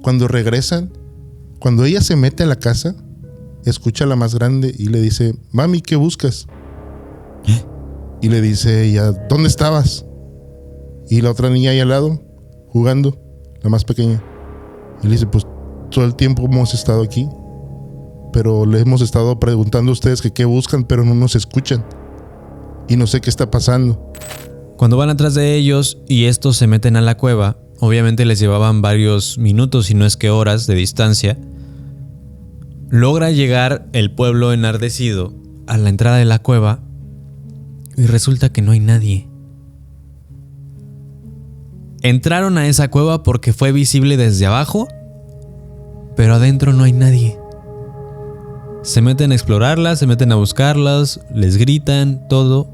Cuando regresan, cuando ella se mete a la casa, escucha a la más grande y le dice, mami, ¿qué buscas? Y le dice ella, ¿dónde estabas? Y la otra niña ahí al lado, jugando, la más pequeña. Y le dice, pues todo el tiempo hemos estado aquí, pero le hemos estado preguntando a ustedes que qué buscan, pero no nos escuchan. Y no sé qué está pasando. Cuando van atrás de ellos y estos se meten a la cueva, obviamente les llevaban varios minutos, si no es que horas de distancia. Logra llegar el pueblo enardecido a la entrada de la cueva y resulta que no hay nadie. Entraron a esa cueva porque fue visible desde abajo, pero adentro no hay nadie. Se meten a explorarlas, se meten a buscarlas, les gritan, todo.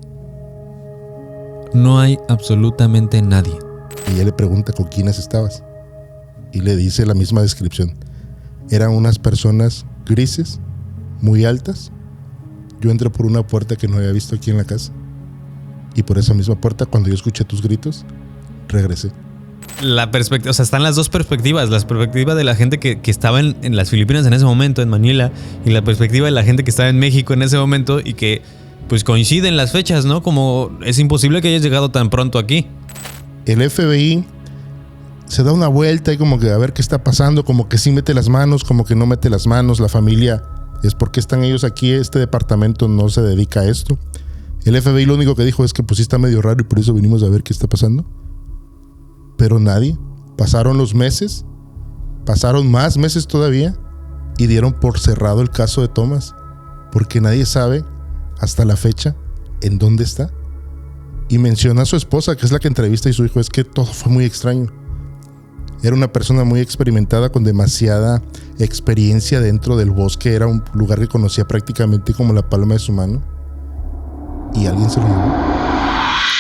No hay absolutamente nadie. Y ella le pregunta con quiénes estabas. Y le dice la misma descripción. Eran unas personas grises, muy altas. Yo entré por una puerta que no había visto aquí en la casa. Y por esa misma puerta, cuando yo escuché tus gritos, regresé. La perspectiva, o sea, están las dos perspectivas. La perspectiva de la gente que estaba en las Filipinas en ese momento, en Manila, y la perspectiva de la gente que estaba en México en ese momento y que pues coinciden las fechas, ¿no? Como es imposible que hayas llegado tan pronto aquí. El FBI se da una vuelta y como que a ver qué está pasando, como que sí mete las manos, como que no mete las manos. La familia, es porque están ellos aquí, este departamento no se dedica a esto. El FBI lo único que dijo es que pues sí está medio raro y por eso vinimos a ver qué está pasando. Pero nadie. Pasaron los meses, pasaron más meses todavía y dieron por cerrado el caso de Thomas, porque nadie sabe hasta la fecha en dónde está. Y menciona a su esposa, que es la que entrevista, y su hijo, es que todo fue muy extraño. Era una persona muy experimentada con demasiada experiencia dentro del bosque. Era un lugar que conocía prácticamente como la palma de su mano. Y alguien se lo llevó.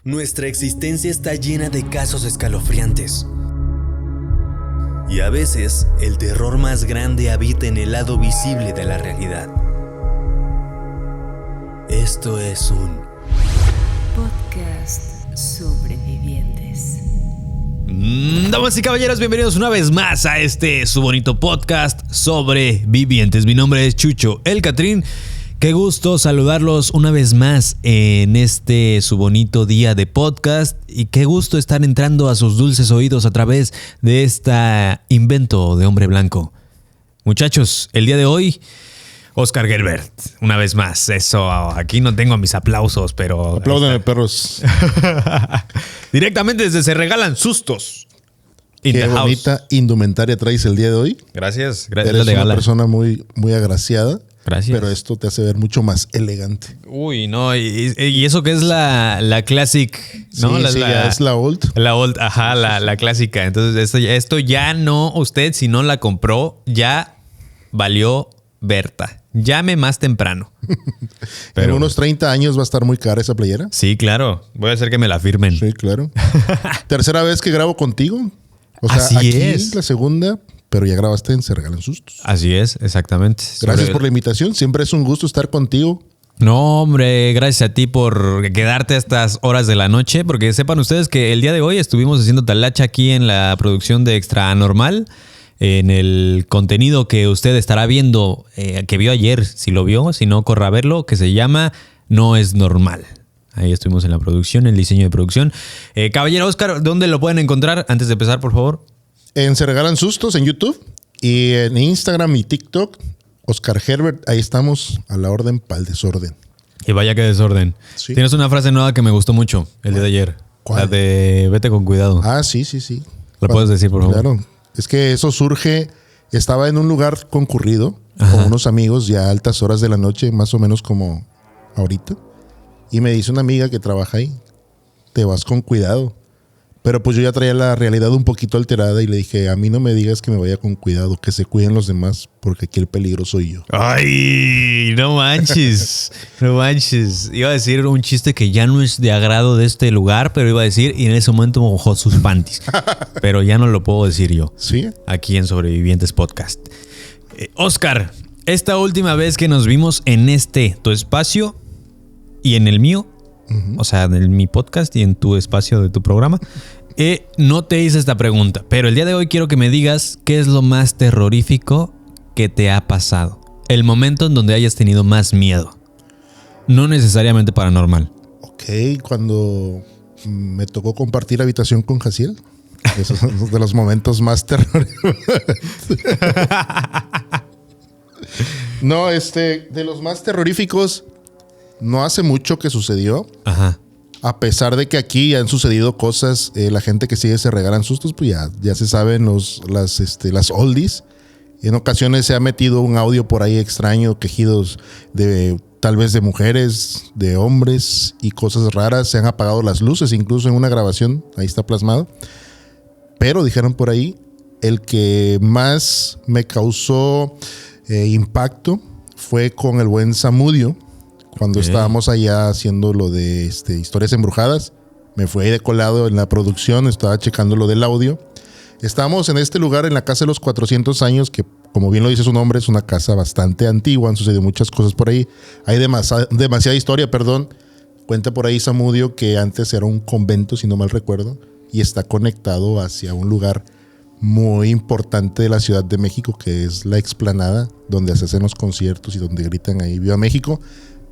Nuestra existencia está llena de casos escalofriantes. Y a veces, el terror más grande habita en el lado visible de la realidad. Esto es un podcast Sobrevivientes. Damas y caballeros, bienvenidos una vez más a su bonito podcast Sobrevivientes. Mi nombre es Chucho El Catrín. Qué gusto saludarlos una vez más en su bonito día de podcast y qué gusto estar entrando a sus dulces oídos a través de invento de hombre blanco. Muchachos, el día de hoy, Oscar Gerbert, una vez más. Eso, aquí no tengo mis aplausos, pero... Apláudanme, perros. Directamente desde Se Regalan Sustos. Qué bonita indumentaria traes el día de hoy. Gracias. Eres una persona muy, muy agraciada. Gracias. Pero esto te hace ver mucho más elegante. Uy, no, y eso que es la classic, ¿no? Sí, ya es la old. La old, ajá, la clásica. Entonces, esto ya no, usted si no la compró, ya valió Berta. Llame más temprano. Pero en unos 30 años va a estar muy cara esa playera. Sí, claro. Voy a hacer que me la firmen. Sí, claro. Tercera vez que grabo contigo. O sea, así aquí es. La segunda, pero ya grabaste en Se Regalan Sustos. Así es, exactamente. Gracias por la invitación. Siempre es un gusto estar contigo. No, hombre, gracias a ti por quedarte a estas horas de la noche, porque sepan ustedes que el día de hoy estuvimos haciendo talacha aquí en la producción de Extra Anormal, en el contenido que usted estará viendo, que vio ayer, si lo vio, si no, corra a verlo, que se llama No es Normal. Ahí estuvimos en la producción, el diseño de producción. Caballero Oscar, ¿dónde lo pueden encontrar? Antes de empezar, por favor. En Se Regalan Sustos, en YouTube, y en Instagram y TikTok, Oscar Gerbert, ahí estamos a la orden para el desorden. Y vaya que desorden. Sí. Tienes una frase nueva que me gustó mucho el día de ayer. ¿Cuál? La de vete con cuidado. Ah, sí. ¿La puedes decir, por favor? Claro. Es que eso surge, estaba en un lugar concurrido, ajá, con unos amigos ya a altas horas de la noche, más o menos como ahorita. Y me dice una amiga que trabaja ahí, te vas con cuidado. Pero pues yo ya traía la realidad un poquito alterada y le dije, a mí no me digas que me vaya con cuidado, que se cuiden los demás, porque aquí el peligro soy yo. Ay, no manches, no manches. Iba a decir un chiste que ya no es de agrado de este lugar, pero iba a decir, y en ese momento mojó sus panties. Pero ya no lo puedo decir yo. ¿Sí? Aquí en Sobrevivientes Podcast. Oscar, esta última vez que nos vimos en tu espacio y en el mío, o sea, en mi podcast y en tu espacio de tu programa, No te hice esta pregunta, pero el día de hoy quiero que me digas qué es lo más terrorífico que te ha pasado. El momento en donde hayas tenido más miedo. No necesariamente paranormal. Ok, cuando me tocó compartir habitación con Jaciel. Esos son de los momentos más terroríficos. No, de los más terroríficos, no hace mucho que sucedió. Ajá. A pesar de que aquí han sucedido cosas, la gente que sigue se regalan sustos, pues ya se saben las oldies. En ocasiones se ha metido un audio por ahí extraño, quejidos tal vez de mujeres, de hombres y cosas raras. Se han apagado las luces, incluso en una grabación, ahí está plasmado. Pero dijeron por ahí, el que más me causó impacto fue con el buen Samudio. Cuando estábamos allá haciendo lo de historias embrujadas, me fui ahí de colado en la producción, estaba checando lo del audio. Estábamos en este lugar, en la casa de los 400 años, que como bien lo dice su nombre, es una casa bastante antigua, han sucedido muchas cosas por ahí. Hay demasiada historia, perdón. Cuenta por ahí Samudio que antes era un convento, si no mal recuerdo, y está conectado hacia un lugar muy importante de la Ciudad de México, que es la Explanada, donde se hacen los conciertos y donde gritan ahí ¡Viva México!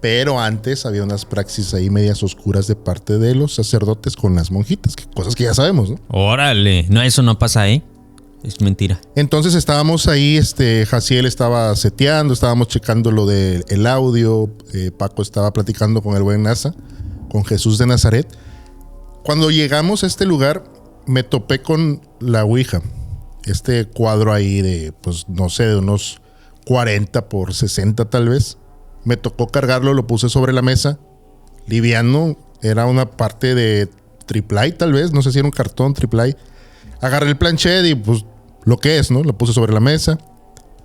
Pero antes había unas praxis ahí medias oscuras de parte de los sacerdotes con las monjitas, cosas que ya sabemos, ¿no? Órale, no, eso no pasa ahí. Es mentira. Entonces estábamos ahí, Jaciel estaba seteando, estábamos checando lo del audio, Paco estaba platicando con el buen Nasa, con Jesús de Nazaret. Cuando llegamos a este lugar, me topé con la Ouija. Este cuadro ahí de, pues no sé, de unos 40 por 60 tal vez. Me tocó cargarlo, lo puse sobre la mesa, liviano, era una parte de triple tal vez, no sé si era un cartón triple. Agarré el planchet y pues lo que es, ¿no? Lo puse sobre la mesa,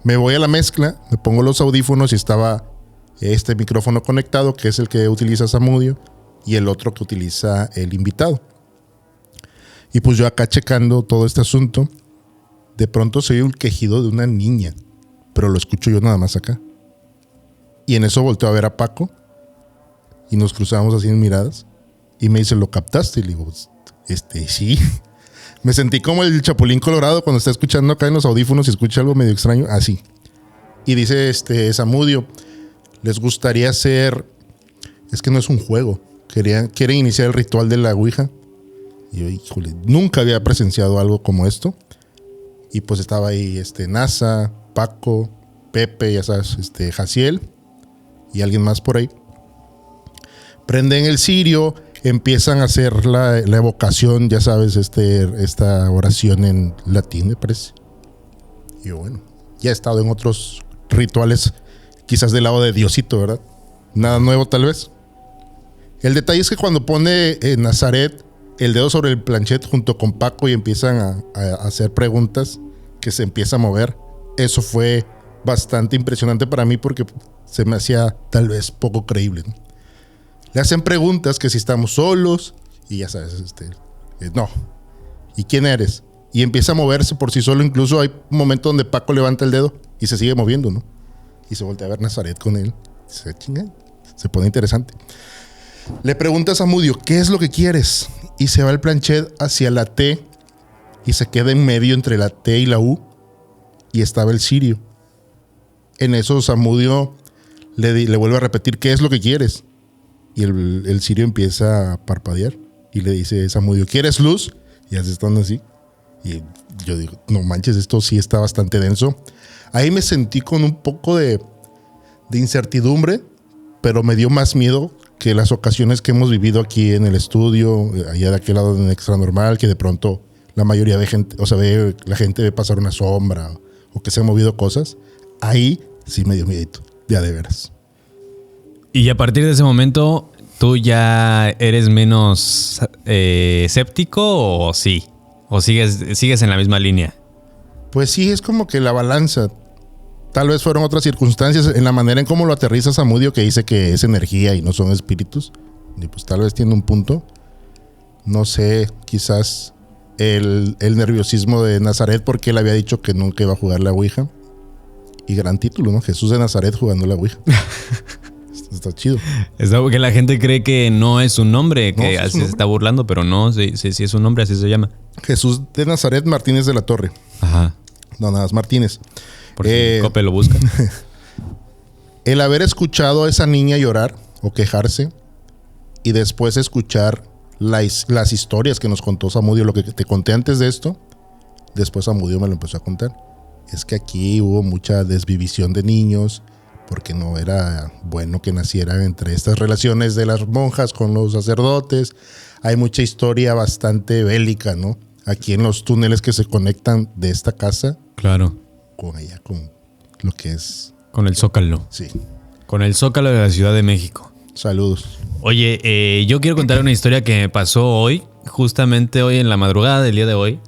me voy a la mezcla, me pongo los audífonos y estaba este micrófono conectado, que es el que utiliza Samudio, y el otro que utiliza el invitado. Y pues yo acá checando todo este asunto, de pronto se oye un quejido de una niña, pero lo escucho yo nada más acá. Y en eso volteo a ver a Paco y nos cruzamos así en miradas y me dice, ¿lo captaste? Y le digo, sí. Me sentí como el Chapulín Colorado cuando está escuchando acá en los audífonos y escucha algo medio extraño, así. Y dice Samudio, les gustaría hacer, es que no es un juego, quieren iniciar el ritual de la Ouija. Y yo, híjole, nunca había presenciado algo como esto. Y pues estaba ahí Nasa, Paco, Pepe, ya sabes, Jaciel y alguien más por ahí. Prenden el cirio, empiezan a hacer la evocación, ya sabes, esta oración en latín, me parece. Y bueno, ya he estado en otros rituales, quizás del lado de Diosito, ¿verdad? Nada nuevo tal vez. El detalle es que cuando pone Nazaret el dedo sobre el planchet junto con Paco y empiezan a hacer preguntas, que se empieza a mover, eso fue bastante impresionante para mí porque se me hacía tal vez poco creíble, ¿no? Le hacen preguntas que si estamos solos y ya sabes, no. ¿Y quién eres? Y empieza a moverse por sí solo. Incluso hay un momento donde Paco levanta el dedo y se sigue moviendo, ¿no? Y se voltea a ver Nazaret con él. Se pone interesante. Le pregunta a Samudio, ¿qué es lo que quieres? Y se va el planchet hacia la T y se queda en medio entre la T y la U y estaba el cirio. En eso Samudio le vuelve a repetir, ¿qué es lo que quieres? Y el cirio empieza a parpadear y le dice Samudio, ¿quieres luz? Y así están así. Y yo digo, no manches, esto sí está bastante denso. Ahí me sentí con un poco de incertidumbre, pero me dio más miedo que las ocasiones que hemos vivido aquí en el estudio, allá de aquel lado en Extra Normal, que de pronto la mayoría de gente, o sea, la gente ve pasar una sombra o que se han movido cosas. Ahí sí me dio miedito, ya de veras. Y a partir de ese momento, ¿tú ya eres menos escéptico o sí? ¿O sigues en la misma línea? Pues sí, es como que la balanza. Tal vez fueron otras circunstancias en la manera en cómo lo aterriza Samudio, que dice que es energía y no son espíritus. Y pues tal vez tiene un punto. No sé, quizás el nerviosismo de Nazaret, porque él había dicho que nunca iba a jugar la Ouija. Y gran título, ¿no? Jesús de Nazaret jugando la Ouija. Está chido. Es algo que la gente cree que no es un nombre, No, que sí es un así se nombre. está burlando, pero no, sí es un nombre, así se llama. Jesús de Nazaret Martínez de la Torre. Ajá. No, nada más Martínez. Por si Cope lo busca. El haber escuchado a esa niña llorar o quejarse y después escuchar las historias que nos contó Samudio, lo que te conté antes de esto, después Samudio me lo empezó a contar. Es que aquí hubo mucha desvivisión de niños porque no era bueno que nacieran entre estas relaciones de las monjas con los sacerdotes. Hay mucha historia bastante bélica, ¿no? Aquí en los túneles que se conectan de esta casa Claro. con allá, con lo que es... Con el Zócalo. Sí. Con el Zócalo de la Ciudad de México. Saludos. Oye, yo quiero contar una historia que me pasó hoy, justamente hoy en la madrugada del día de hoy.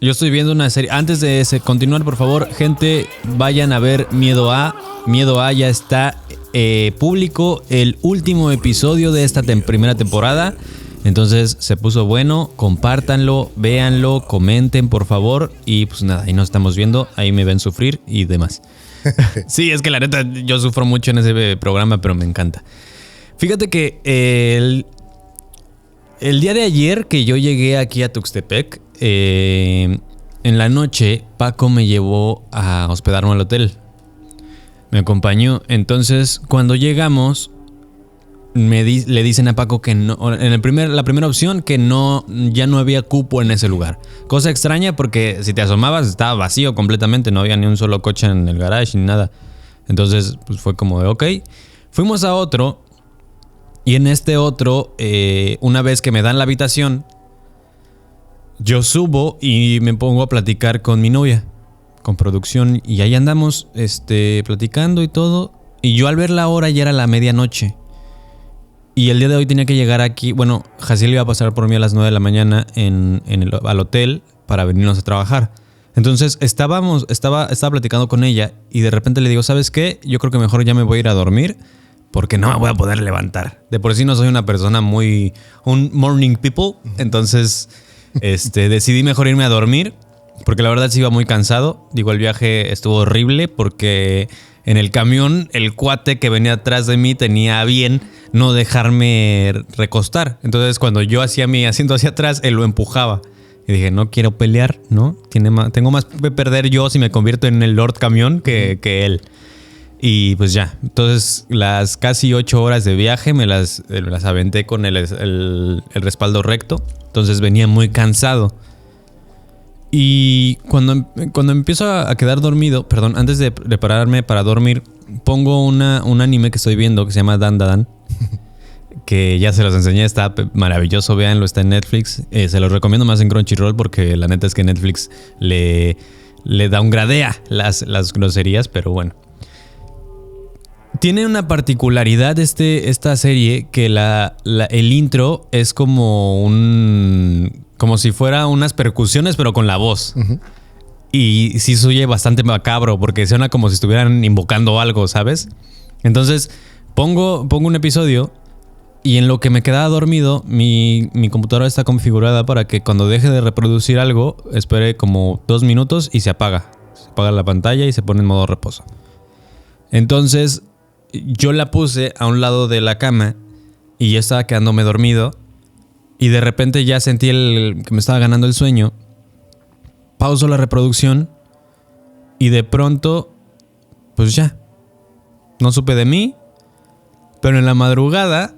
Yo estoy viendo una serie. Antes de continuar, por favor, gente, vayan a ver Miedo A. Miedo A ya está público el último episodio de esta primera temporada. Entonces se puso bueno, compártanlo, véanlo, comenten por favor. Y pues nada, ahí nos estamos viendo, ahí me ven sufrir y demás. Sí, es que la neta yo sufro mucho en ese programa, pero me encanta. Fíjate que el día de ayer que yo llegué aquí a Tuxtepec, en la noche Paco me llevó a hospedarme al hotel. Me acompañó. Entonces cuando llegamos le dicen a Paco que no, la primera opción, que ya no había cupo en ese lugar. Cosa extraña porque si te asomabas estaba vacío completamente, no había ni un solo coche en el garage ni nada. Entonces pues fue como de ok. Fuimos a otro y en este otro, una vez que me dan la habitación, yo subo y me pongo a platicar con mi novia, con producción, y ahí andamos platicando y todo. Y yo al ver la hora ya era la medianoche. Y el día de hoy tenía que llegar aquí. Bueno, Jaciel iba a pasar por mí a las 9 de la mañana al hotel para venirnos a trabajar. Entonces estaba platicando con ella y de repente le digo, ¿sabes qué? Yo creo que mejor ya me voy a ir a dormir porque no me voy a poder levantar. De por sí no soy una persona un morning people. Entonces decidí mejor irme a dormir porque la verdad sí iba muy cansado. Digo, el viaje estuvo horrible porque en el camión el cuate que venía atrás de mí tenía a bien no dejarme recostar. Entonces cuando yo hacía mi asiento hacia atrás, él lo empujaba. Y dije, no quiero pelear, ¿no? Tengo más que perder yo si me convierto en el Lord Camión que él. Y pues ya. Entonces las casi 8 horas de viaje me las aventé con el respaldo recto. Entonces venía muy cansado. Y cuando empiezo a quedar dormido, perdón, antes de prepararme para dormir, pongo un anime que estoy viendo que se llama Dan Dan, que ya se los enseñé, está maravilloso, véanlo, está en Netflix. Se los recomiendo más en Crunchyroll porque la neta es que Netflix le downgradea las groserías, pero bueno. Tiene una particularidad esta serie que el intro es como si fuera unas percusiones pero con la voz. Uh-huh. Y sí se oye bastante macabro porque suena como si estuvieran invocando algo, ¿sabes? Entonces pongo un episodio y en lo que me quedaba dormido mi computadora está configurada para que cuando deje de reproducir algo espere como 2 minutos y se apaga. Se apaga la pantalla y se pone en modo reposo. Entonces yo la puse a un lado de la cama y ya estaba quedándome dormido y de repente ya sentí que me estaba ganando el sueño. Pauso la reproducción y de pronto pues ya no supe de mí, pero en la madrugada,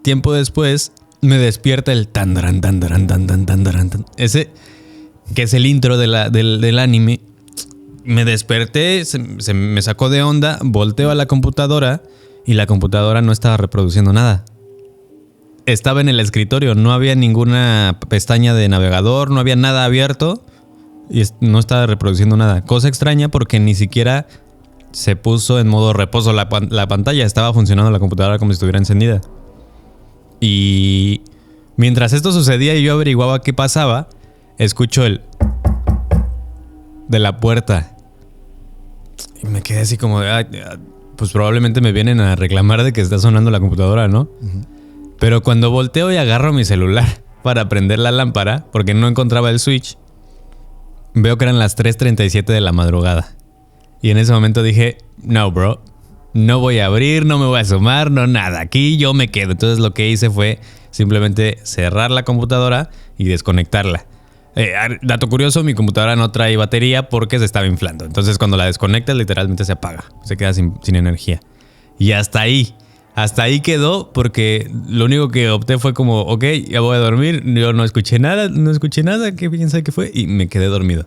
tiempo después, me despierta el tandaran, tandaran, tandaran, tandaran, ese que es el intro del anime. Me desperté, se me sacó de onda, volteo a la computadora y la computadora no estaba reproduciendo nada. Estaba en el escritorio, no había ninguna pestaña de navegador, no había nada abierto y no estaba reproduciendo nada. Cosa extraña porque ni siquiera se puso en modo reposo la pantalla, estaba funcionando la computadora como si estuviera encendida. Y mientras esto sucedía y yo averiguaba qué pasaba, escucho el de la puerta. Y me quedé así como de, pues probablemente me vienen a reclamar de que está sonando la computadora, ¿no? Uh-huh. Pero cuando volteo y agarro mi celular para prender la lámpara, porque no encontraba el switch, veo que eran las 3:37 de la madrugada. Y en ese momento dije, no, bro, No voy a abrir, no me voy a asomar, no nada. Aquí yo me quedo. Entonces lo que hice fue simplemente cerrar la computadora y desconectarla. Dato curioso, mi computadora no trae batería porque se estaba inflando. Entonces cuando la desconectas literalmente se apaga. Se queda sin energía. Y hasta ahí quedó porque lo único que opté fue como, ok, ya voy a dormir. Yo no escuché nada, ¿qué piensa que fue? Y me quedé dormido.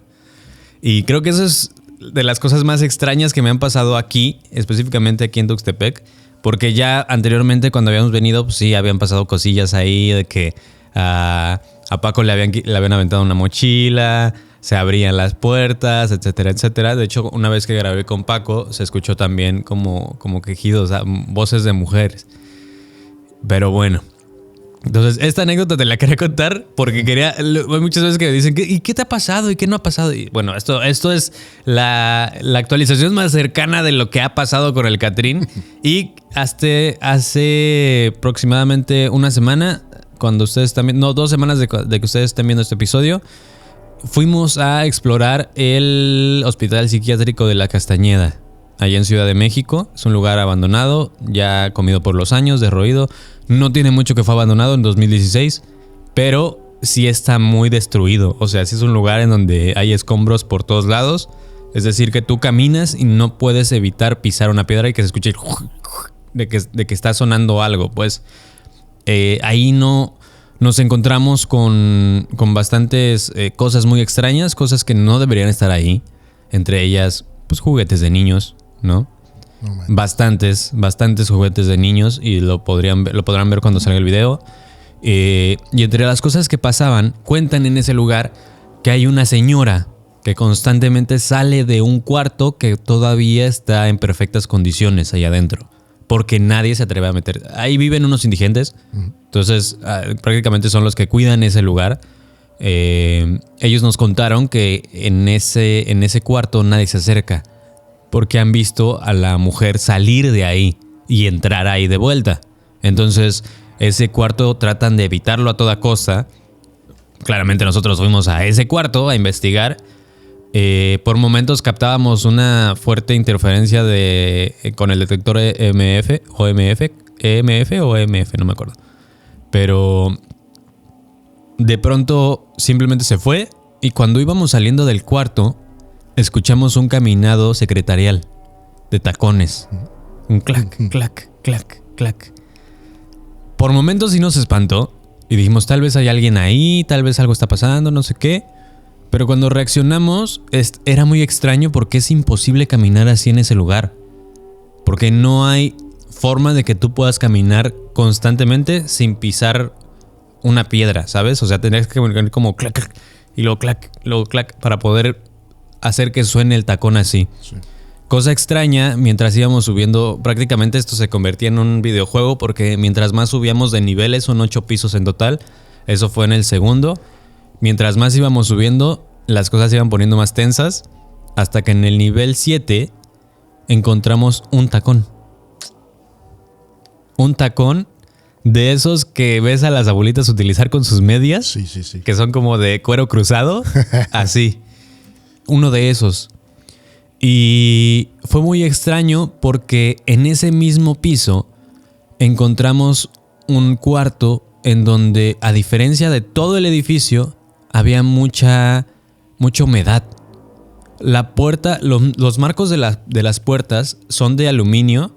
Y creo que eso es de las cosas más extrañas que me han pasado aquí, específicamente aquí en Tuxtepec, porque ya anteriormente cuando habíamos venido, pues sí, habían pasado cosillas ahí de que a Paco le habían aventado una mochila, se abrían las puertas, etcétera, etcétera. De hecho, una vez que grabé con Paco, se escuchó también como quejidos, voces de mujeres. Pero bueno. Entonces, esta anécdota te la quería contar porque hay muchas veces que me dicen, ¿y qué te ha pasado? ¿Y qué no ha pasado? Y bueno, esto es la actualización más cercana de lo que ha pasado con el Catrín. Y hace aproximadamente una semana, cuando ustedes también, 2 semanas de que ustedes estén viendo este episodio, fuimos a explorar el Hospital Psiquiátrico de La Castañeda, allá en Ciudad de México. Es un lugar abandonado, ya comido por los años, derruido. No tiene mucho que fue abandonado en 2016, pero sí está muy destruido. O sea, sí es un lugar en donde hay escombros por todos lados. Es decir, que tú caminas y no puedes evitar pisar una piedra y que se escuche de que está sonando algo. Pues ahí nos encontramos con bastantes cosas muy extrañas, cosas que no deberían estar ahí. Entre ellas, pues juguetes de niños, ¿no? Bastantes juguetes de niños y lo podrán ver cuando salga el video. Y entre las cosas que pasaban, cuentan en ese lugar que hay una señora que constantemente sale de un cuarto que todavía está en perfectas condiciones allá adentro, porque nadie se atreve a meter. Ahí viven unos indigentes, entonces prácticamente son los que cuidan ese lugar. Ellos nos contaron que en ese cuarto nadie se acerca, porque han visto a la mujer salir de ahí y entrar ahí de vuelta. Entonces, ese cuarto tratan de evitarlo a toda costa. Claramente nosotros fuimos a ese cuarto a investigar. Por momentos captábamos una fuerte interferencia con el detector EMF, no me acuerdo. Pero de pronto simplemente se fue y cuando íbamos saliendo del cuarto, escuchamos un caminado secretarial de tacones. Un clac, clac, clac, clac. Por momentos sí nos espantó y dijimos, tal vez hay alguien ahí, tal vez algo está pasando, no sé qué. Pero cuando reaccionamos, era muy extraño porque es imposible caminar así en ese lugar. Porque no hay forma de que tú puedas caminar constantemente sin pisar una piedra, ¿sabes? O sea, tendrías que caminar como clac, clac, y luego clac, para poder hacer que suene el tacón así. Sí. Cosa extraña, mientras íbamos subiendo, prácticamente esto se convertía en un videojuego porque mientras más subíamos de niveles, son 8 pisos en total, eso fue en el segundo. Mientras más íbamos subiendo, las cosas se iban poniendo más tensas, hasta que en el nivel 7 encontramos un tacón. Un tacón de esos que ves a las abuelitas utilizar con sus medias. Sí. Que son como de cuero cruzado. Así. Uno de esos. Y fue muy extraño porque en ese mismo piso encontramos un cuarto en donde, a diferencia de todo el edificio, había mucha humedad. La puerta, los marcos de las puertas son de aluminio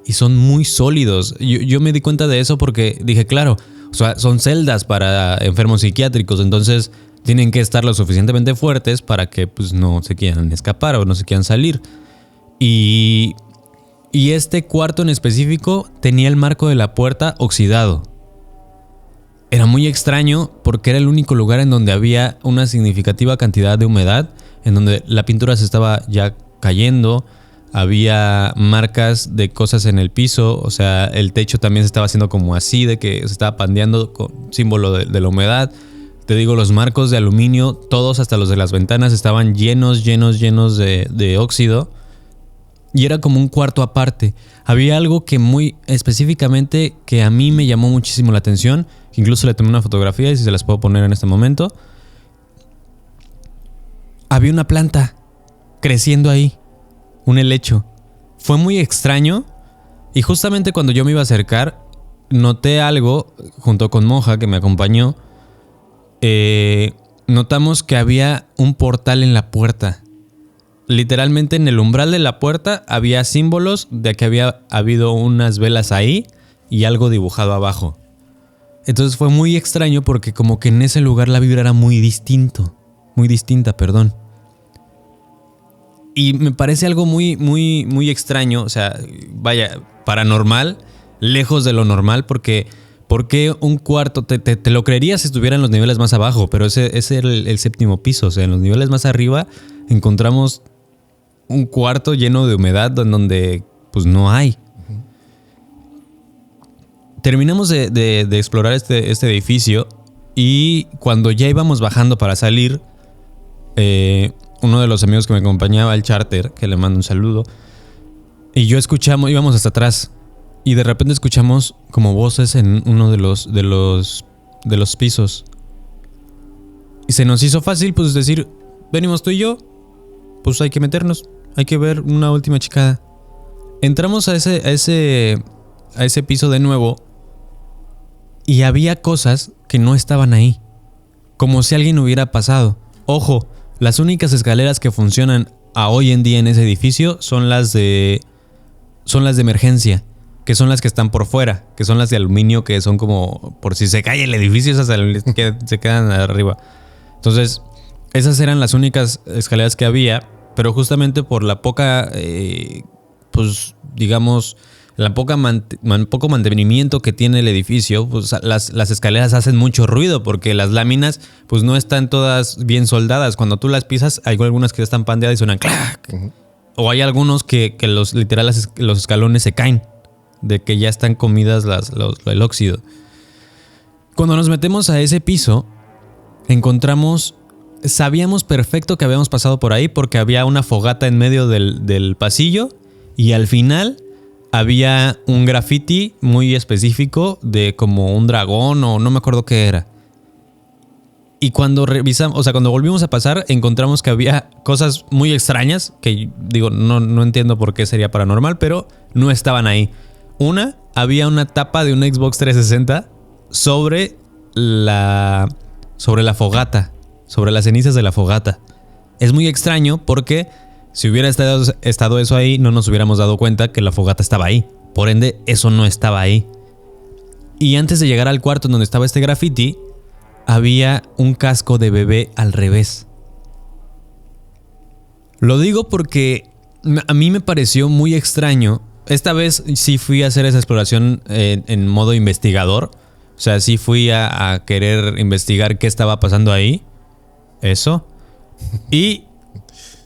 y son muy sólidos. Yo me di cuenta de eso porque dije, claro, o sea, son celdas para enfermos psiquiátricos, entonces tienen que estar lo suficientemente fuertes para que pues, no se quieran escapar o no se quieran salir. Y este cuarto en específico tenía el marco de la puerta oxidado. Era muy extraño porque era el único lugar en donde había una significativa cantidad de humedad, en donde la pintura se estaba ya cayendo, había marcas de cosas en el piso, o sea, el techo también se estaba haciendo como así, de que se estaba pandeando, con símbolo de la humedad. Te digo, los marcos de aluminio, todos hasta los de las ventanas, estaban llenos de óxido. Y era como un cuarto aparte. Había algo que muy específicamente que a mí me llamó muchísimo la atención. Incluso le tomé una fotografía y si se las puedo poner en este momento. Había una planta creciendo ahí. Un helecho. fue muy extraño. Y justamente cuando yo me iba a acercar, noté algo junto con Moja, que me acompañó. Notamos que había un portal en la puerta. Literalmente en el umbral de la puerta había símbolos de que había habido unas velas ahí y algo dibujado abajo. Entonces fue muy extraño porque como que en ese lugar la vibra era muy distinta. Y me parece algo muy, muy, muy extraño, o sea, vaya, paranormal, lejos de lo normal, porque un cuarto, te lo creerías si estuviera en los niveles más abajo, pero ese era el séptimo piso, o sea, en los niveles más arriba encontramos un cuarto lleno de humedad en donde pues no hay. Terminamos de explorar este edificio y cuando ya íbamos bajando para salir, uno de los amigos que me acompañaba, el charter, que le mando un saludo, y yo íbamos hasta atrás y de repente escuchamos como voces en uno de los pisos y se nos hizo fácil pues decir, venimos tú y yo, pues hay que meternos, hay que ver una última checada. Entramos a ese piso de nuevo y había cosas que no estaban ahí, como si alguien hubiera pasado. Ojo, las únicas escaleras que funcionan a hoy en día en ese edificio son las de emergencia, que son las que están por fuera, que son las de aluminio, que son como por si se cae el edificio, esas se quedan arriba. Entonces, esas eran las únicas escaleras que había, pero justamente por la poca, pues digamos, poco mantenimiento que tiene el edificio, pues las escaleras hacen mucho ruido porque las láminas pues no están todas bien soldadas. Cuando tú las pisas, hay algunas que están pandeadas y suenan clac. Uh-huh. O hay algunos que los escalones se caen, de que ya están comidas el óxido. Cuando nos metemos a ese piso, sabíamos perfecto que habíamos pasado por ahí porque había una fogata en medio del pasillo y al final había un graffiti muy específico de como un dragón o no me acuerdo qué era. Y cuando revisamos, o sea, cuando volvimos a pasar, encontramos que había cosas muy extrañas que digo, no entiendo por qué sería paranormal, pero no estaban ahí. Había una tapa de un Xbox 360 sobre la fogata, sobre las cenizas de la fogata. Es muy extraño porque si hubiera estado eso ahí, no nos hubiéramos dado cuenta que la fogata estaba ahí. Por ende, eso no estaba ahí. Y antes de llegar al cuarto en donde estaba este graffiti, había un casco de bebé al revés. Lo digo porque a mí me pareció muy extraño. Esta vez sí fui a hacer esa exploración en modo investigador. O sea, sí fui a querer investigar qué estaba pasando ahí. Eso. Y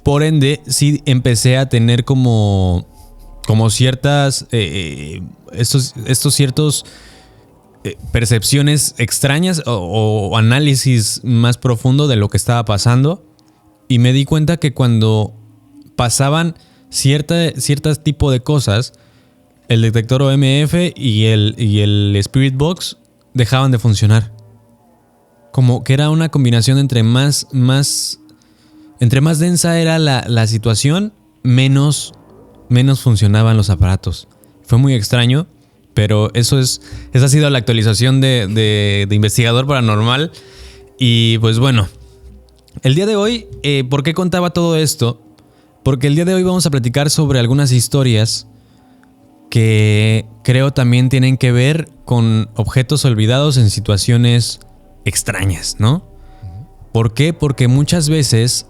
por ende, sí empecé a tener como ciertas estos ciertos percepciones extrañas o análisis más profundo de lo que estaba pasando. Y me di cuenta que cuando pasaban ciertas tipo de cosas, el detector OMF y el Spirit Box dejaban de funcionar. Como que era una combinación entre más densa era la situación, menos funcionaban los aparatos. Fue muy extraño, pero esa ha sido la actualización de investigador paranormal. Y pues bueno, el día de hoy, ¿por qué contaba todo esto? Porque el día de hoy vamos a platicar sobre algunas historias que creo también tienen que ver con objetos olvidados en situaciones extrañas, ¿no? ¿Por qué? Porque muchas veces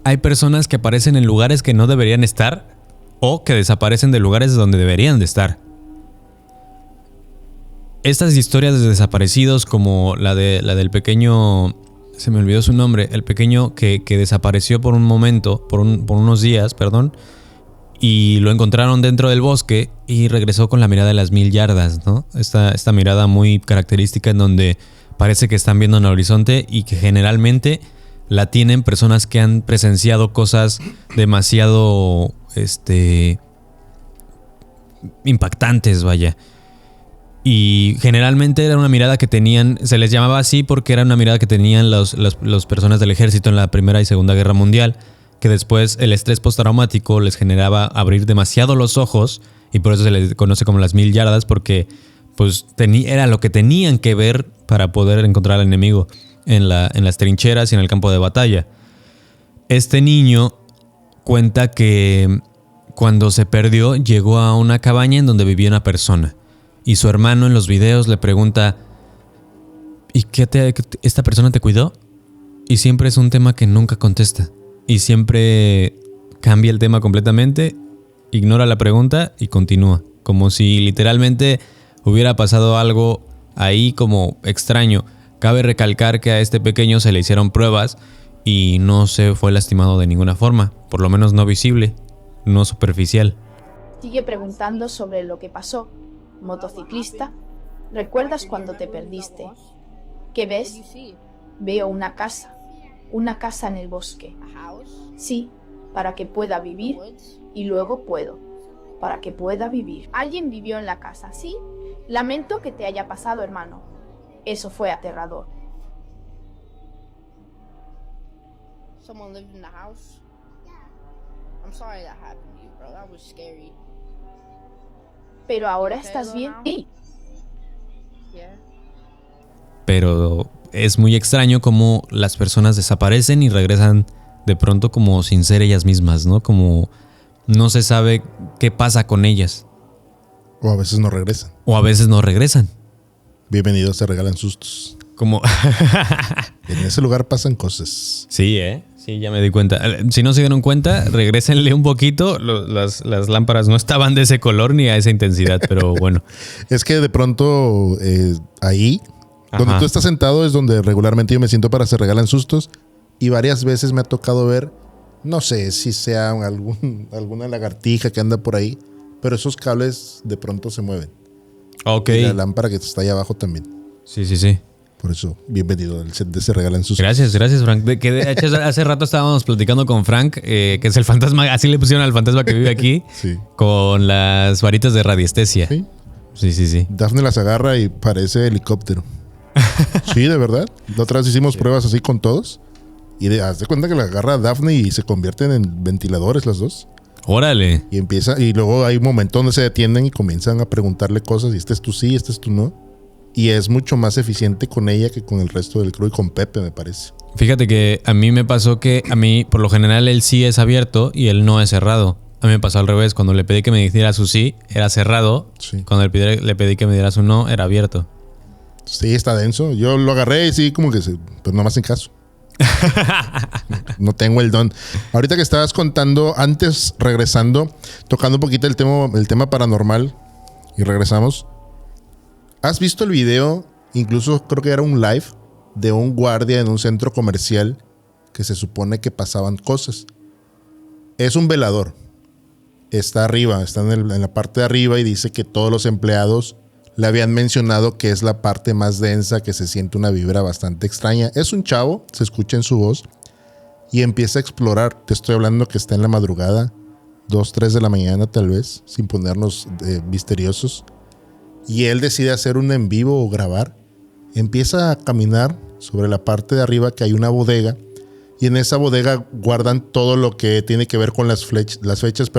hay personas que aparecen en lugares que no deberían estar o que desaparecen de lugares donde deberían de estar. Estas historias de desaparecidos, como la del pequeño, se me olvidó su nombre, el pequeño que desapareció por un momento, por unos días, perdón, y lo encontraron dentro del bosque y regresó con la mirada de las 1000 yardas, ¿no? Esta mirada muy característica en donde parece que están viendo en el horizonte y que generalmente la tienen personas que han presenciado cosas demasiado impactantes, vaya. Y generalmente era una mirada que tenían, se les llamaba así porque era una mirada que tenían las personas del ejército en la Primera y Segunda Guerra Mundial, que después el estrés postraumático les generaba abrir demasiado los ojos y por eso se les conoce como las 1000 yardas, porque pues era lo que tenían que ver para poder encontrar al enemigo en las trincheras y en el campo de batalla. Este niño cuenta que cuando se perdió llegó a una cabaña en donde vivía una persona y su hermano en los videos le pregunta: ¿y esta persona te cuidó? Y siempre es un tema que nunca contesta y siempre cambia el tema completamente, ignora la pregunta y continúa, como si literalmente hubiera pasado algo ahí como extraño. Cabe recalcar que a este pequeño se le hicieron pruebas y no se fue lastimado de ninguna forma, por lo menos no visible, no superficial. Sigue preguntando sobre lo que pasó. Motociclista, ¿recuerdas cuando te perdiste? ¿Qué ves? Veo una casa en el bosque. Sí, para que pueda vivir y luego puedo, para que pueda vivir. Alguien vivió en la casa, ¿sí? Lamento que te haya pasado, hermano. Eso fue aterrador. Someone lived in the house. I'm sorry that happened to you, bro. That was scary. Pero ahora estás bien. Sí. Yeah. Pero es muy extraño cómo las personas desaparecen y regresan de pronto como sin ser ellas mismas, ¿no? Como no se sabe qué pasa con ellas. O a veces no regresan. O a veces no regresan. Bienvenidos, se regalan sustos. Como En ese lugar pasan cosas. Sí, sí, ya me di cuenta. Si no se dieron cuenta, regrésenle un poquito. Las lámparas no estaban de ese color ni a esa intensidad, pero bueno. Es que de pronto ahí, donde Ajá. tú estás sentado, es donde regularmente yo me siento para se regalan sustos. Y varias veces me ha tocado ver, no sé si sea alguna lagartija que anda por ahí, pero esos cables de pronto se mueven. Ok. Y la lámpara que está ahí abajo también. Sí. Por eso, bienvenido al set de Se Regalan Sustos. Gracias, Frank. De hecho, hace rato estábamos platicando con Frank, que es el fantasma, así le pusieron al fantasma que vive aquí, Sí. con las varitas de radiestesia. Sí. Sí. Daphne las agarra y parece helicóptero. Sí, de verdad. La otra vez hicimos pruebas así con todos. Y haz de cuenta que la agarra Daphne y se convierten en ventiladores las dos. Órale. Y luego hay un momento donde se detienen y comienzan a preguntarle cosas. Y este es tu sí, este es tu no. Y es mucho más eficiente con ella que con el resto del crew y con Pepe, me parece. Fíjate que a mí me pasó que a mí, por lo general, el sí es abierto y el no es cerrado. A mí me pasó al revés. Cuando le pedí que me dijera su sí, era cerrado. Sí. Cuando le pedí que me diera su no, era abierto. Sí, está denso. Yo lo agarré y sí, como que pero no me hacen caso. No tengo el don. Ahorita que estabas contando, antes regresando, tocando un poquito el tema paranormal y regresamos. ¿Has visto el video? Incluso creo que era un live de un guardia en un centro comercial que se supone que pasaban cosas. Es un velador. Está arriba, está en la parte de arriba y dice que todos los empleados le habían mencionado que es la parte más densa, que se siente una vibra bastante extraña. Es un chavo, se escucha en su voz y empieza a explorar. Te estoy hablando que está en la madrugada, 2, 3 de la mañana tal vez, sin ponernos misteriosos. Y él decide hacer un en vivo o grabar. Empieza a caminar sobre la parte de arriba que hay una bodega. Y en esa bodega guardan todo lo que tiene que ver con las fechas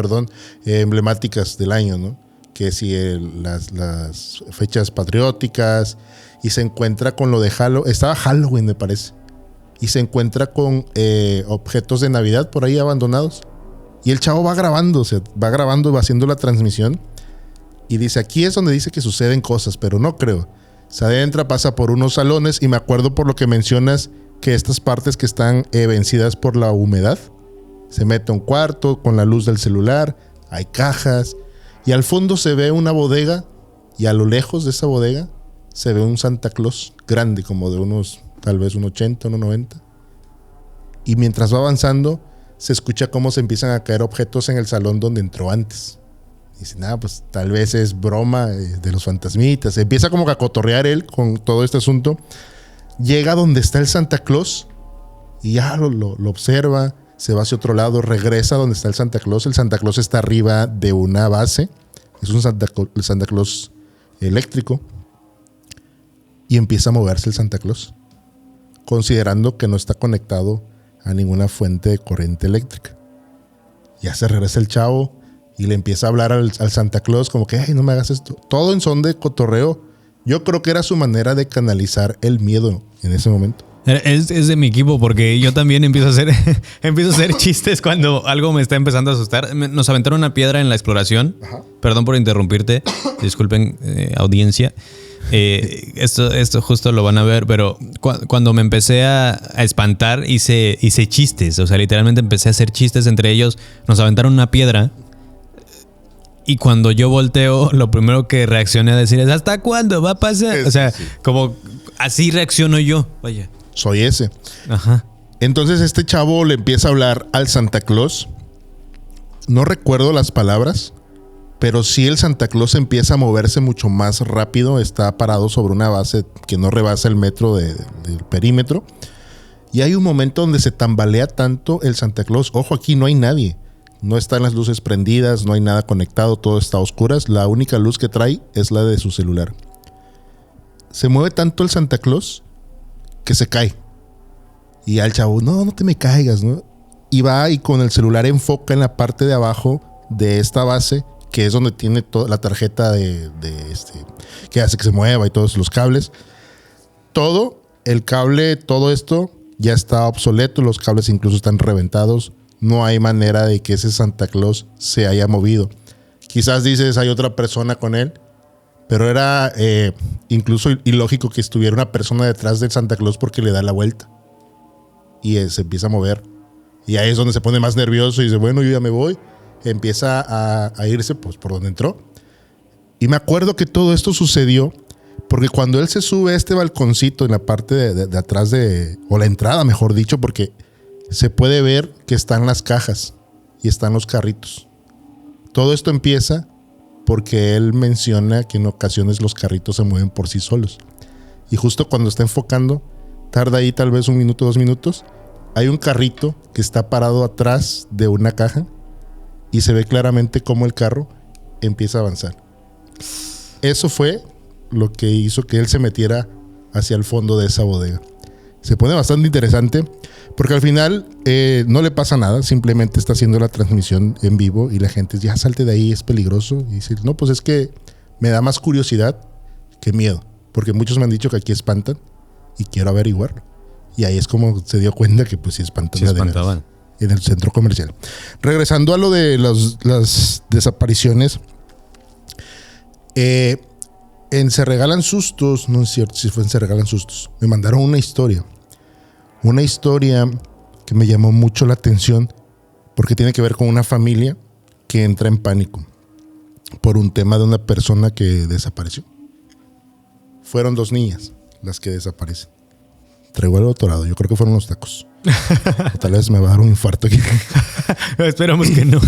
emblemáticas del año, ¿no? Que si las fechas patrióticas. Y se encuentra con lo de Halloween. Estaba Halloween, me parece. Y se encuentra con objetos de Navidad por ahí abandonados. Y el chavo va grabando, va haciendo la transmisión. Y dice, aquí es donde dice que suceden cosas, pero no creo. Se adentra, pasa por unos salones y me acuerdo por lo que mencionas que estas partes que están vencidas por la humedad. Se mete a un cuarto con la luz del celular, hay cajas y al fondo se ve una bodega y a lo lejos de esa bodega se ve un Santa Claus grande, como de tal vez un 80, un 90. Y mientras va avanzando se escucha cómo se empiezan a caer objetos en el salón donde entró antes. Dice, nada, pues tal vez es broma de los fantasmitas. Empieza como que a cotorrear él con todo este asunto. Llega donde está el Santa Claus y ya lo observa. Se va hacia otro lado, regresa donde está el Santa Claus. El Santa Claus está arriba de una base. Es un Santa Claus eléctrico. Y empieza a moverse el Santa Claus, considerando que no está conectado a ninguna fuente de corriente eléctrica. Ya se regresa el chavo y le empieza a hablar al Santa Claus como que, ay, no me hagas esto. Todo en son de cotorreo. Yo creo que era su manera de canalizar el miedo en ese momento. Es de mi equipo porque yo también empiezo a hacer chistes cuando algo me está empezando a asustar. Nos aventaron una piedra en la exploración. Ajá. Perdón por interrumpirte. Disculpen, audiencia. Esto justo lo van a ver, pero cuando me empecé a espantar hice chistes. O sea, literalmente empecé a hacer chistes entre ellos. Nos aventaron una piedra. Y cuando yo volteo, lo primero que reaccioné a decir es ¿hasta cuándo va a pasar? O sea, sí. Como así reacciono yo. Vaya. Soy ese. Ajá. Entonces este chavo le empieza a hablar al Santa Claus. No recuerdo las palabras, pero sí el Santa Claus empieza a moverse mucho más rápido. Está parado sobre una base que no rebasa el metro del perímetro. Y hay un momento donde se tambalea tanto el Santa Claus. Ojo, aquí no hay nadie. No están las luces prendidas, no hay nada conectado, todo está a oscuras. La única luz que trae es la de su celular. Se mueve tanto el Santa Claus que se cae. Y al chavo, no te me caigas, ¿no? Y va y con el celular enfoca en la parte de abajo de esta base, que es donde tiene toda la tarjeta que hace que se mueva y todos los cables. Todo, el cable, todo esto ya está obsoleto, los cables incluso están reventados. No hay manera de que ese Santa Claus se haya movido. Quizás dices, hay otra persona con él, pero era incluso ilógico que estuviera una persona detrás del Santa Claus porque le da la vuelta y se empieza a mover. Y ahí es donde se pone más nervioso y dice, bueno, yo ya me voy. Empieza a irse pues, por donde entró. Y me acuerdo que todo esto sucedió porque cuando él se sube a este balconcito en la parte de atrás o la entrada, mejor dicho, porque se puede ver que están las cajas y están los carritos. Todo esto empieza porque él menciona que en ocasiones los carritos se mueven por sí solos. Y justo cuando está enfocando, tarda ahí tal vez 1 minuto, 2 minutos, hay un carrito que está parado atrás de una caja y se ve claramente cómo el carro empieza a avanzar. Eso fue lo que hizo que él se metiera hacia el fondo de esa bodega. Se pone bastante interesante porque al final no le pasa nada, simplemente está haciendo la transmisión en vivo y la gente dice, ya salte de ahí, es peligroso. Y dice, no, pues es que me da más curiosidad que miedo, porque muchos me han dicho que aquí espantan y quiero averiguarlo. Y ahí es como se dio cuenta que pues sí espantan. Sí espantaban. En el centro comercial. Regresando a lo de las desapariciones, en Se Regalan Sustos, no es cierto si fue en Se Regalan Sustos, me mandaron una historia que me llamó mucho la atención porque tiene que ver con una familia que entra en pánico por un tema de una persona que desapareció. Fueron 2 niñas las que desaparecen. Traigo algo atorado, yo creo que fueron los tacos. O tal vez me va a dar un infarto aquí. Esperamos que no.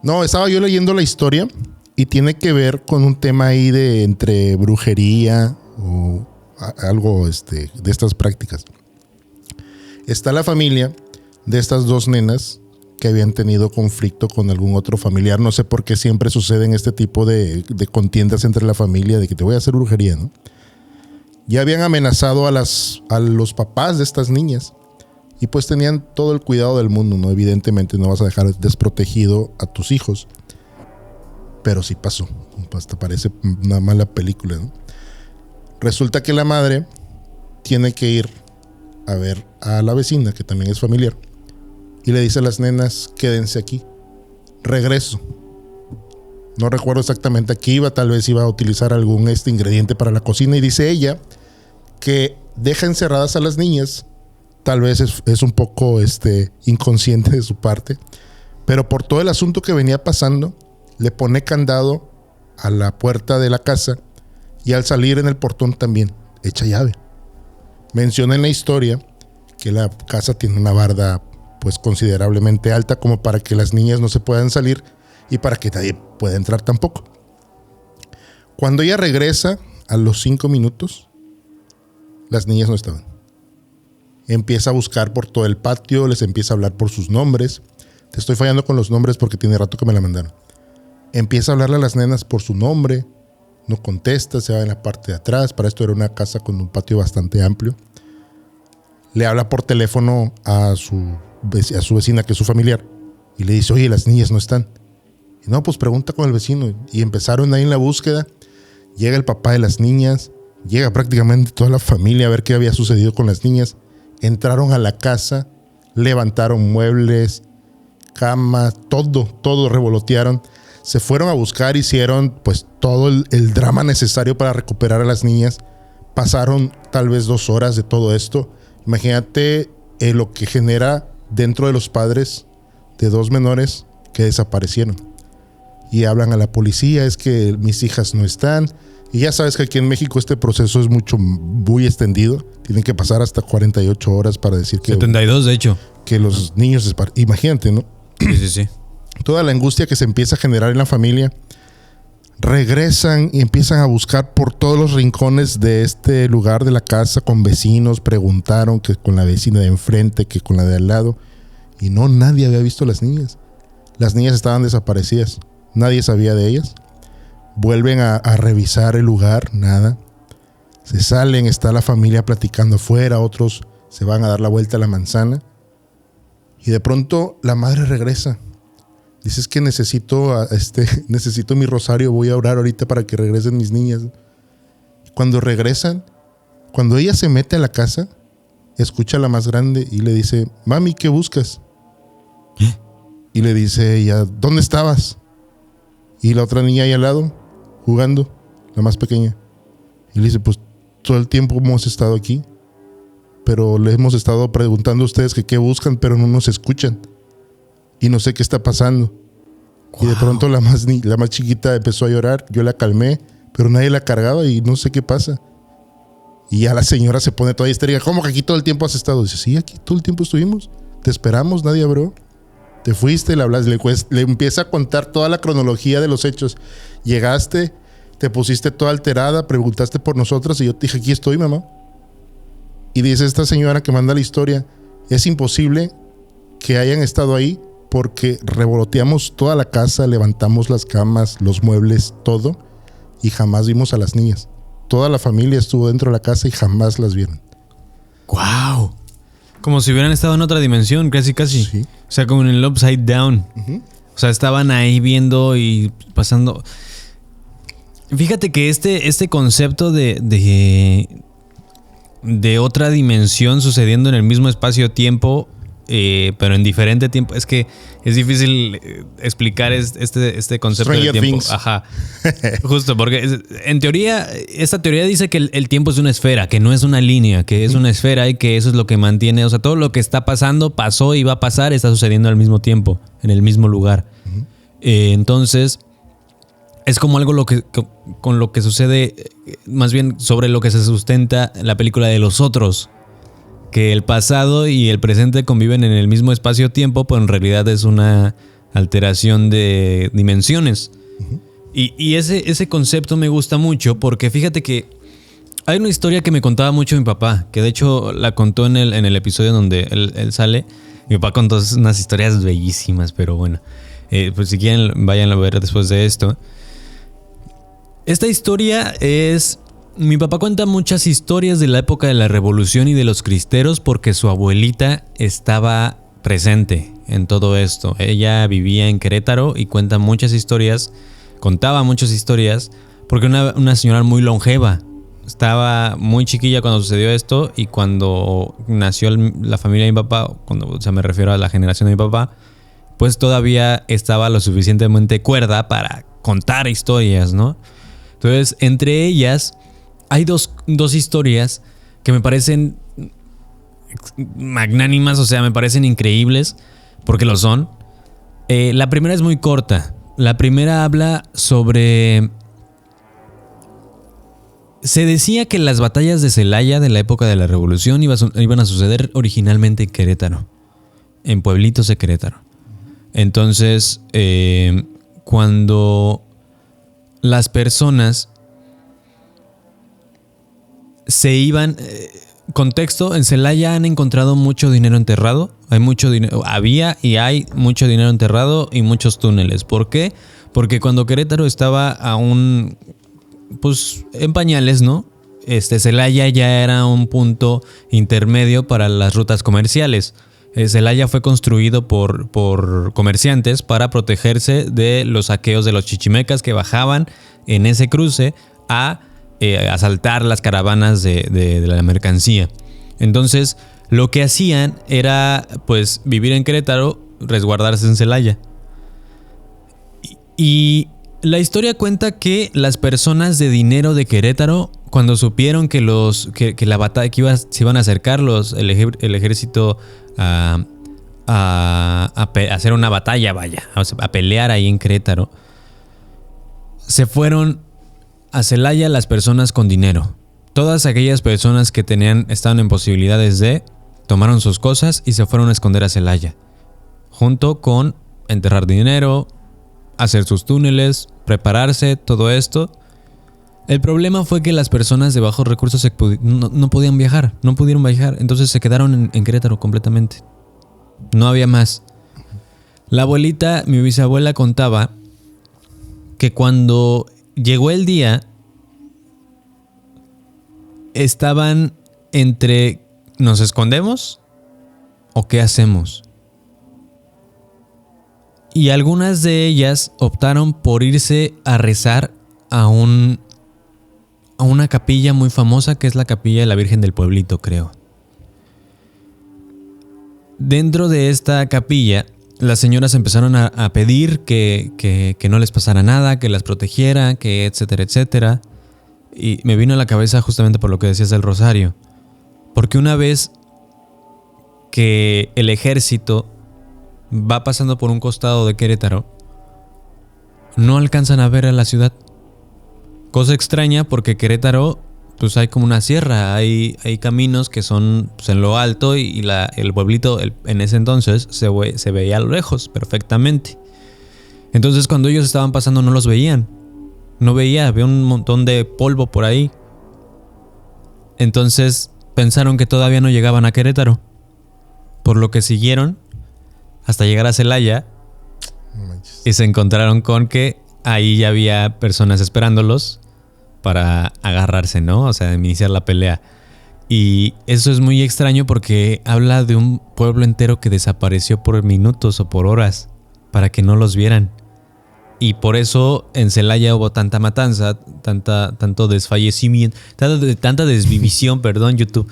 No, estaba yo leyendo la historia y tiene que ver con un tema ahí de entre brujería o algo de estas prácticas. Está la familia de estas 2 nenas que habían tenido conflicto con algún otro familiar. No sé por qué siempre suceden este tipo de contiendas entre la familia de que te voy a hacer brujería, ¿no? Ya habían amenazado a los papás de estas niñas y pues tenían todo el cuidado del mundo, ¿no? Evidentemente no vas a dejar desprotegido a tus hijos, pero sí pasó. Hasta parece una mala película, ¿no? Resulta que la madre tiene que ir a ver a la vecina, que también es familiar, y le dice a las nenas, quédense aquí, regreso. No recuerdo exactamente a qué iba, tal vez iba a utilizar algún ingrediente para la cocina, y dice ella que deja encerradas a las niñas. Tal vez es un poco inconsciente de su parte, pero por todo el asunto que venía pasando, le pone candado a la puerta de la casa y al salir en el portón también echa llave. Menciona en la historia que la casa tiene una barda pues considerablemente alta como para que las niñas no se puedan salir y para que nadie pueda entrar tampoco. Cuando ella regresa a los 5 minutos, las niñas no estaban. Empieza a buscar por todo el patio, les empieza a hablar por sus nombres. Te estoy fallando con los nombres porque tiene rato que me la mandaron. Empieza a hablarle a las nenas por su nombre, no contesta, se va en la parte de atrás. Para esto era una casa con un patio bastante amplio. le habla por teléfono a su vecina, que es su familiar, y le dice, oye, las niñas no están. Y no, pues pregunta con el vecino. Y empezaron ahí en la búsqueda. Llega el papá de las niñas, llega prácticamente toda la familia a ver qué había sucedido con las niñas. Entraron a la casa, levantaron muebles, camas, todo revolotearon. Se fueron a buscar, hicieron pues todo el drama necesario para recuperar a las niñas. Pasaron tal vez 2 horas de todo esto. Imagínate lo que genera dentro de los padres de 2 menores que desaparecieron. Y hablan a la policía, es que mis hijas no están. Y ya sabes que aquí en México este proceso es muy extendido. Tienen que pasar hasta 48 horas para decir que... 72, de hecho. Que los niños... Imagínate, ¿no? Sí. Toda la angustia que se empieza a generar en la familia. Regresan y empiezan a buscar por todos los rincones de este lugar de la casa, con vecinos. Preguntaron que con la vecina de enfrente, que con la de al lado. Y no, nadie había visto a las niñas. Las niñas estaban desaparecidas. Nadie sabía de ellas. Vuelven a revisar el lugar, nada. Se salen, está la familia platicando afuera, otros se van a dar la vuelta a la manzana. Y de pronto la madre regresa. Dices que necesito mi rosario, voy a orar ahorita para que regresen mis niñas. Cuando regresan, cuando ella se mete a la casa, escucha a la más grande y le dice, mami, ¿qué buscas? Y le dice ella, ¿dónde estabas? Y la otra niña ahí al lado, jugando, la más pequeña. Y le dice, pues todo el tiempo hemos estado aquí, pero le hemos estado preguntando a ustedes que qué buscan, pero no nos escuchan. Y no sé qué está pasando. Wow. Y de pronto la más chiquita empezó a llorar, yo la calmé, pero nadie la cargaba y no sé qué pasa. Y ya la señora se pone toda histérica. ¿Cómo que aquí todo el tiempo has estado? Dice, sí, aquí todo el tiempo estuvimos. Te esperamos, nadie abrió. Te fuiste, le hablas, le empieza a contar toda la cronología de los hechos. Llegaste, te pusiste toda alterada, preguntaste por nosotras y yo te dije, aquí estoy, mamá. Y dice esta señora que manda la historia, es imposible que hayan estado ahí porque revoloteamos toda la casa, levantamos las camas, los muebles, todo, y jamás vimos a las niñas. Toda la familia estuvo dentro de la casa y jamás las vieron. ¡Wow! Como si hubieran estado en otra dimensión, casi. Sí. O sea, como en el Upside Down. Uh-huh. O sea, estaban ahí viendo y pasando. Fíjate que este concepto de otra dimensión sucediendo en el mismo espacio-tiempo, pero en diferente tiempo, es que es difícil explicar este concepto del tiempo. Things. Ajá. Justo, porque en teoría, esta teoría dice que el tiempo es una esfera, que no es una línea, que es una esfera y que eso es lo que mantiene, o sea, todo lo que está pasando, pasó y va a pasar, está sucediendo al mismo tiempo, en el mismo lugar. Uh-huh. Entonces, es como algo con lo que sucede, más bien sobre lo que se sustenta la película de Los Otros. Que el pasado y el presente conviven en el mismo espacio-tiempo, pero en realidad es una alteración de dimensiones. Uh-huh. Y ese concepto me gusta mucho porque fíjate que hay una historia que me contaba mucho mi papá, que de hecho la contó en el episodio donde él sale. Mi papá contó unas historias bellísimas, pero bueno, pues si quieren vayan a ver después de esto. Esta historia es... Mi papá cuenta muchas historias de la época de la Revolución y de los cristeros porque su abuelita estaba presente en todo esto. Ella vivía en Querétaro y contaba muchas historias porque una señora muy longeva. Estaba muy chiquilla cuando sucedió esto y cuando nació la familia de mi papá, me refiero a la generación de mi papá, pues todavía estaba lo suficientemente cuerda para contar historias, ¿no? Entonces, entre ellas... Hay dos historias que me parecen magnánimas, o sea, me parecen increíbles, porque lo son. La primera es muy corta. La primera habla sobre... Se decía que las batallas de Celaya de la época de la Revolución iban a suceder originalmente en Querétaro, en pueblitos de Querétaro. Entonces, cuando las personas... se iban... contexto, en Celaya han encontrado mucho dinero enterrado. Hay mucho dinero, había y hay mucho dinero enterrado y muchos túneles. ¿Por qué? Porque cuando Querétaro estaba aún, pues, en pañales, ¿no? Celaya ya era un punto intermedio para las rutas comerciales. Celaya fue construido por comerciantes para protegerse de los saqueos de los chichimecas que bajaban en ese cruce a asaltar las caravanas de la mercancía. Entonces, lo que hacían era pues vivir en Querétaro, resguardarse en Celaya. Y la historia cuenta que las personas de dinero de Querétaro, cuando supieron que la batalla se iban a acercar el ejército a hacer una batalla, a pelear ahí en Querétaro, se fueron a Celaya las personas con dinero. Todas aquellas personas que estaban en posibilidades tomaron sus cosas y se fueron a esconder a Celaya, junto con enterrar dinero, hacer sus túneles, prepararse, todo esto. El problema fue que las personas de bajos recursos no podían viajar, no pudieron viajar, entonces se quedaron en Querétaro completamente. No había más. La abuelita, mi bisabuela, contaba que cuando llegó el día, estaban entre ¿nos escondemos o qué hacemos? Y algunas de ellas optaron por irse a rezar a una capilla muy famosa, que es la capilla de la Virgen del Pueblito, creo. Dentro de esta capilla, las señoras empezaron a pedir que no les pasara nada, que las protegiera, que etcétera, etcétera. Y me vino a la cabeza justamente por lo que decías del rosario. Porque una vez que el ejército va pasando por un costado de Querétaro, no alcanzan a ver a la ciudad. Cosa extraña porque Querétaro, pues hay como una sierra, hay caminos que son pues, en lo alto y el pueblito en ese entonces se veía a lo lejos perfectamente. Entonces cuando ellos estaban pasando no los veían. Había un montón de polvo por ahí. Entonces pensaron que todavía no llegaban a Querétaro, por lo que siguieron hasta llegar a Celaya y se encontraron con que ahí ya había personas esperándolos para agarrarse, ¿no? O sea, iniciar la pelea. Y eso es muy extraño porque habla de un pueblo entero que desapareció por minutos o por horas para que no los vieran. Y por eso en Celaya hubo tanta matanza, tanto desfallecimiento, tanta desvivisión, perdón, YouTube.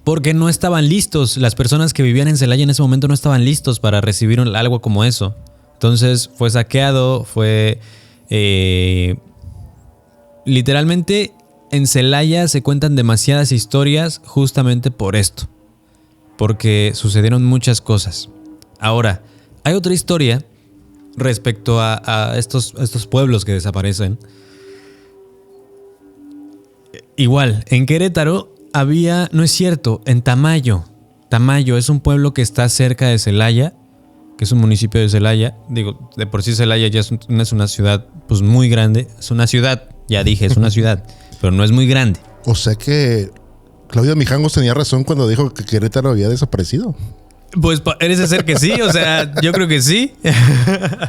Porque no estaban listos. Las personas que vivían en Celaya en ese momento no estaban listos para recibir algo como eso. Entonces fue saqueado, literalmente en Celaya se cuentan demasiadas historias justamente por esto. Porque sucedieron muchas cosas. Ahora, hay otra historia respecto a estos pueblos que desaparecen. Igual, en Querétaro había, no es cierto, en Tamayo. Tamayo es un pueblo que está cerca de Celaya, que es un municipio de Celaya. Digo, de por sí Celaya ya es una ciudad pues muy grande. Es una ciudad, ya dije, es una ciudad, pero no es muy grande. O sea que Claudio Mijangos tenía razón cuando dijo que Querétaro había desaparecido. Pues parece ser que sí, o sea, yo creo que sí.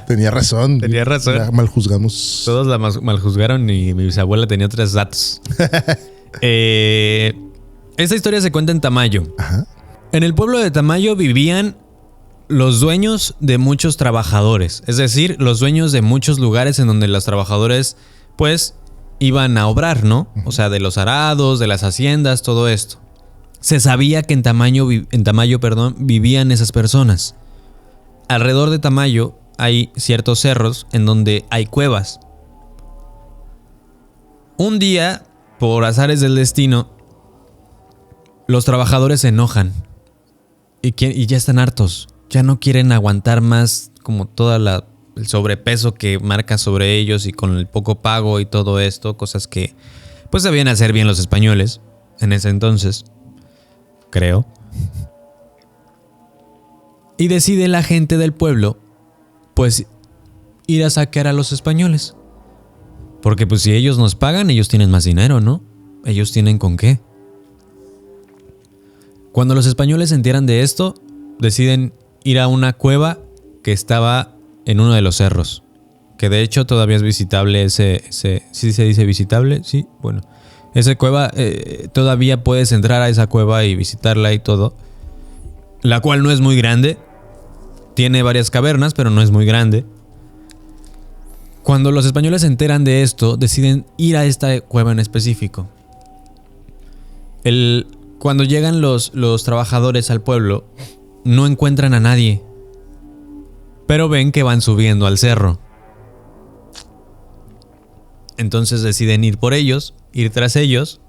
Tenía razón. La maljuzgamos. Todos la maljuzgaron y mi bisabuela tenía otros datos. Esta historia se cuenta en Tamayo. Ajá. En el pueblo de Tamayo vivían los dueños de muchos trabajadores. Es decir, los dueños de muchos lugares en donde los trabajadores, pues, iban a obrar, ¿no? O sea, de los arados, de las haciendas, todo esto. Se sabía que en Tamayo, vivían esas personas. Alrededor de Tamayo hay ciertos cerros en donde hay cuevas. Un día, por azares del destino, los trabajadores se enojan y ya están hartos. Ya no quieren aguantar más como todo el sobrepeso que marca sobre ellos y con el poco pago y todo esto. Cosas que pues sabían hacer bien los españoles en ese entonces, creo. Y decide la gente del pueblo pues ir a saquear a los españoles. Porque pues si ellos nos pagan, ellos tienen más dinero, ¿no? Ellos tienen con qué. Cuando los españoles se enteran de esto, deciden ir a una cueva que estaba en uno de los cerros. que de hecho todavía es visitable ese ¿sí se dice visitable? Sí, bueno. Esa cueva, todavía puedes entrar a esa cueva y visitarla y todo. La cual no es muy grande. Tiene varias cavernas, pero no es muy grande. Cuando los españoles se enteran de esto, deciden ir a esta cueva en específico. Cuando llegan los trabajadores al pueblo, no encuentran a nadie. Pero ven que van subiendo al cerro. Entonces deciden ir por ellos, ir tras ellos,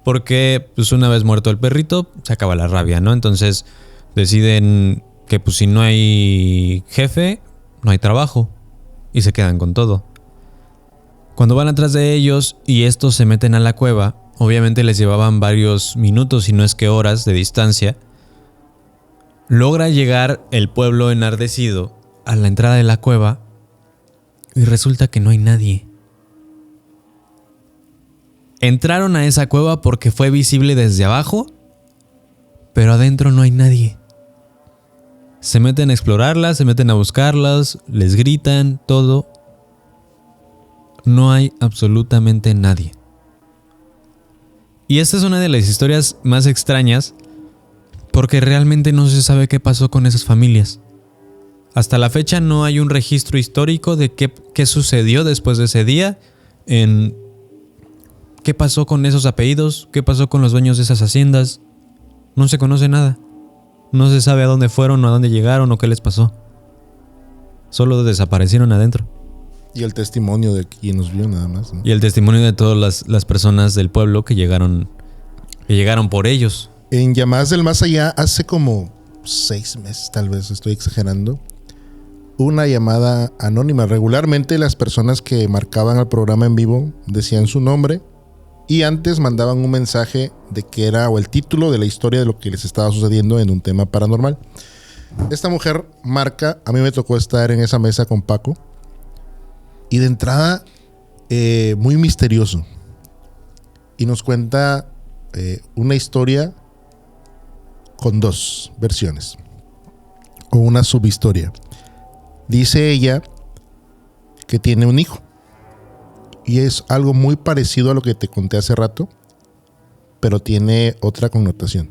porque pues una vez muerto el perrito, se acaba la rabia, ¿no? Entonces deciden que pues si no hay jefe, no hay trabajo, y se quedan con todo. Cuando van atrás de ellos y estos se meten a la cueva, obviamente les llevaban varios minutos, si no es que horas de distancia. Logra llegar el pueblo enardecido a la entrada de la cueva y resulta que no hay nadie. Entraron a esa cueva porque fue visible desde abajo, pero adentro no hay nadie. Se meten a explorarlas, se meten a buscarlas, les gritan, todo. No hay absolutamente nadie. Y esta es una de las historias más extrañas porque realmente no se sabe qué pasó con esas familias. Hasta la fecha no hay un registro histórico de qué sucedió después de ese día, en qué pasó con esos apellidos, qué pasó con los dueños de esas haciendas. No se conoce nada. No se sabe a dónde fueron o a dónde llegaron o qué les pasó. Solo desaparecieron adentro. Y el testimonio de quien nos vio nada más, ¿no? Y el testimonio de todas las personas del pueblo que llegaron por ellos. En Llamadas del Más Allá, hace como 6 meses, tal vez estoy exagerando, una llamada anónima. Regularmente las personas que marcaban al programa en vivo decían su nombre y antes mandaban un mensaje de que era o el título de la historia de lo que les estaba sucediendo en un tema paranormal. Esta mujer marca, a mí me tocó estar en esa mesa con Paco y de entrada muy misterioso, y nos cuenta una historia con 2 versiones o una subhistoria. Dice ella que tiene un hijo y es algo muy parecido a lo que te conté hace rato, pero tiene otra connotación.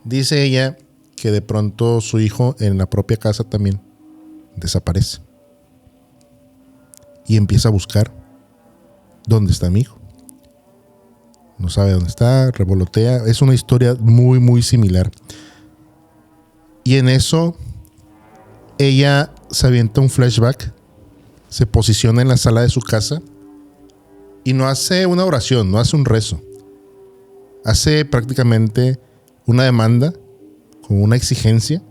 Dice ella que de pronto su hijo en la propia casa también desaparece y empieza a buscar dónde está mi hijo. No sabe dónde está, revolotea. Es una historia muy, muy similar. Y en eso, ella se avienta un flashback, se posiciona en la sala de su casa y no hace una oración, no hace un rezo. Hace prácticamente una demanda con una exigencia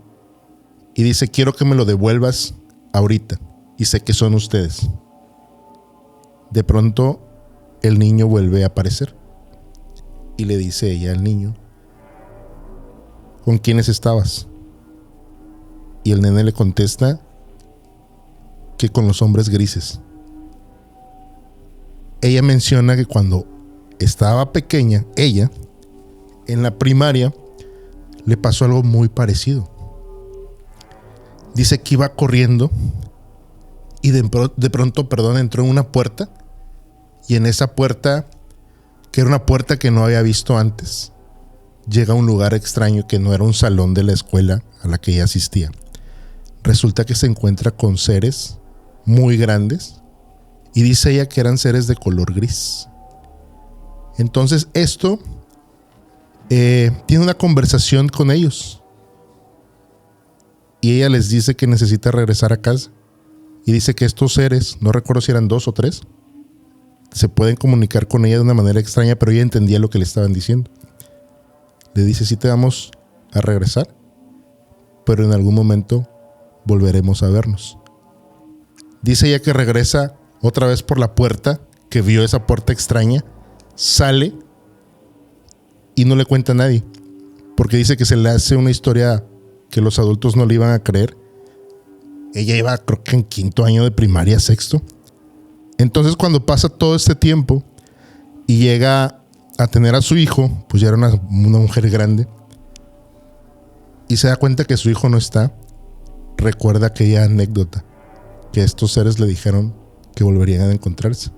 y dice: quiero que me lo devuelvas ahorita y sé que son ustedes. De pronto, el niño vuelve a aparecer. Y le dice ella al niño: ¿con quiénes estabas? Y el nene le contesta que con los hombres grises. Ella menciona que cuando estaba pequeña, ella, en la primaria, le pasó algo muy parecido. Dice que iba corriendo y de pronto, entró en una puerta, y en esa puerta, que era una puerta que no había visto antes, llega a un lugar extraño que no era un salón de la escuela a la que ella asistía. Resulta que se encuentra con seres muy grandes y dice ella que eran seres de color gris. Entonces esto tiene una conversación con ellos y ella les dice que necesita regresar a casa y dice que estos seres, no recuerdo si eran 2 o 3, se pueden comunicar con ella de una manera extraña, pero ella entendía lo que le estaban diciendo. Le dice: sí te vamos a regresar, pero en algún momento volveremos a vernos. Dice ella que regresa otra vez por la puerta, que vio esa puerta extraña, sale y no le cuenta a nadie, porque dice que se le hace una historia que los adultos no le iban a creer. Ella iba, creo que en 5º año de primaria, 6º. Entonces, cuando pasa todo este tiempo y llega a tener a su hijo, pues ya era una mujer grande, y se da cuenta que su hijo no está, recuerda aquella anécdota que estos seres le dijeron que volverían a encontrarse.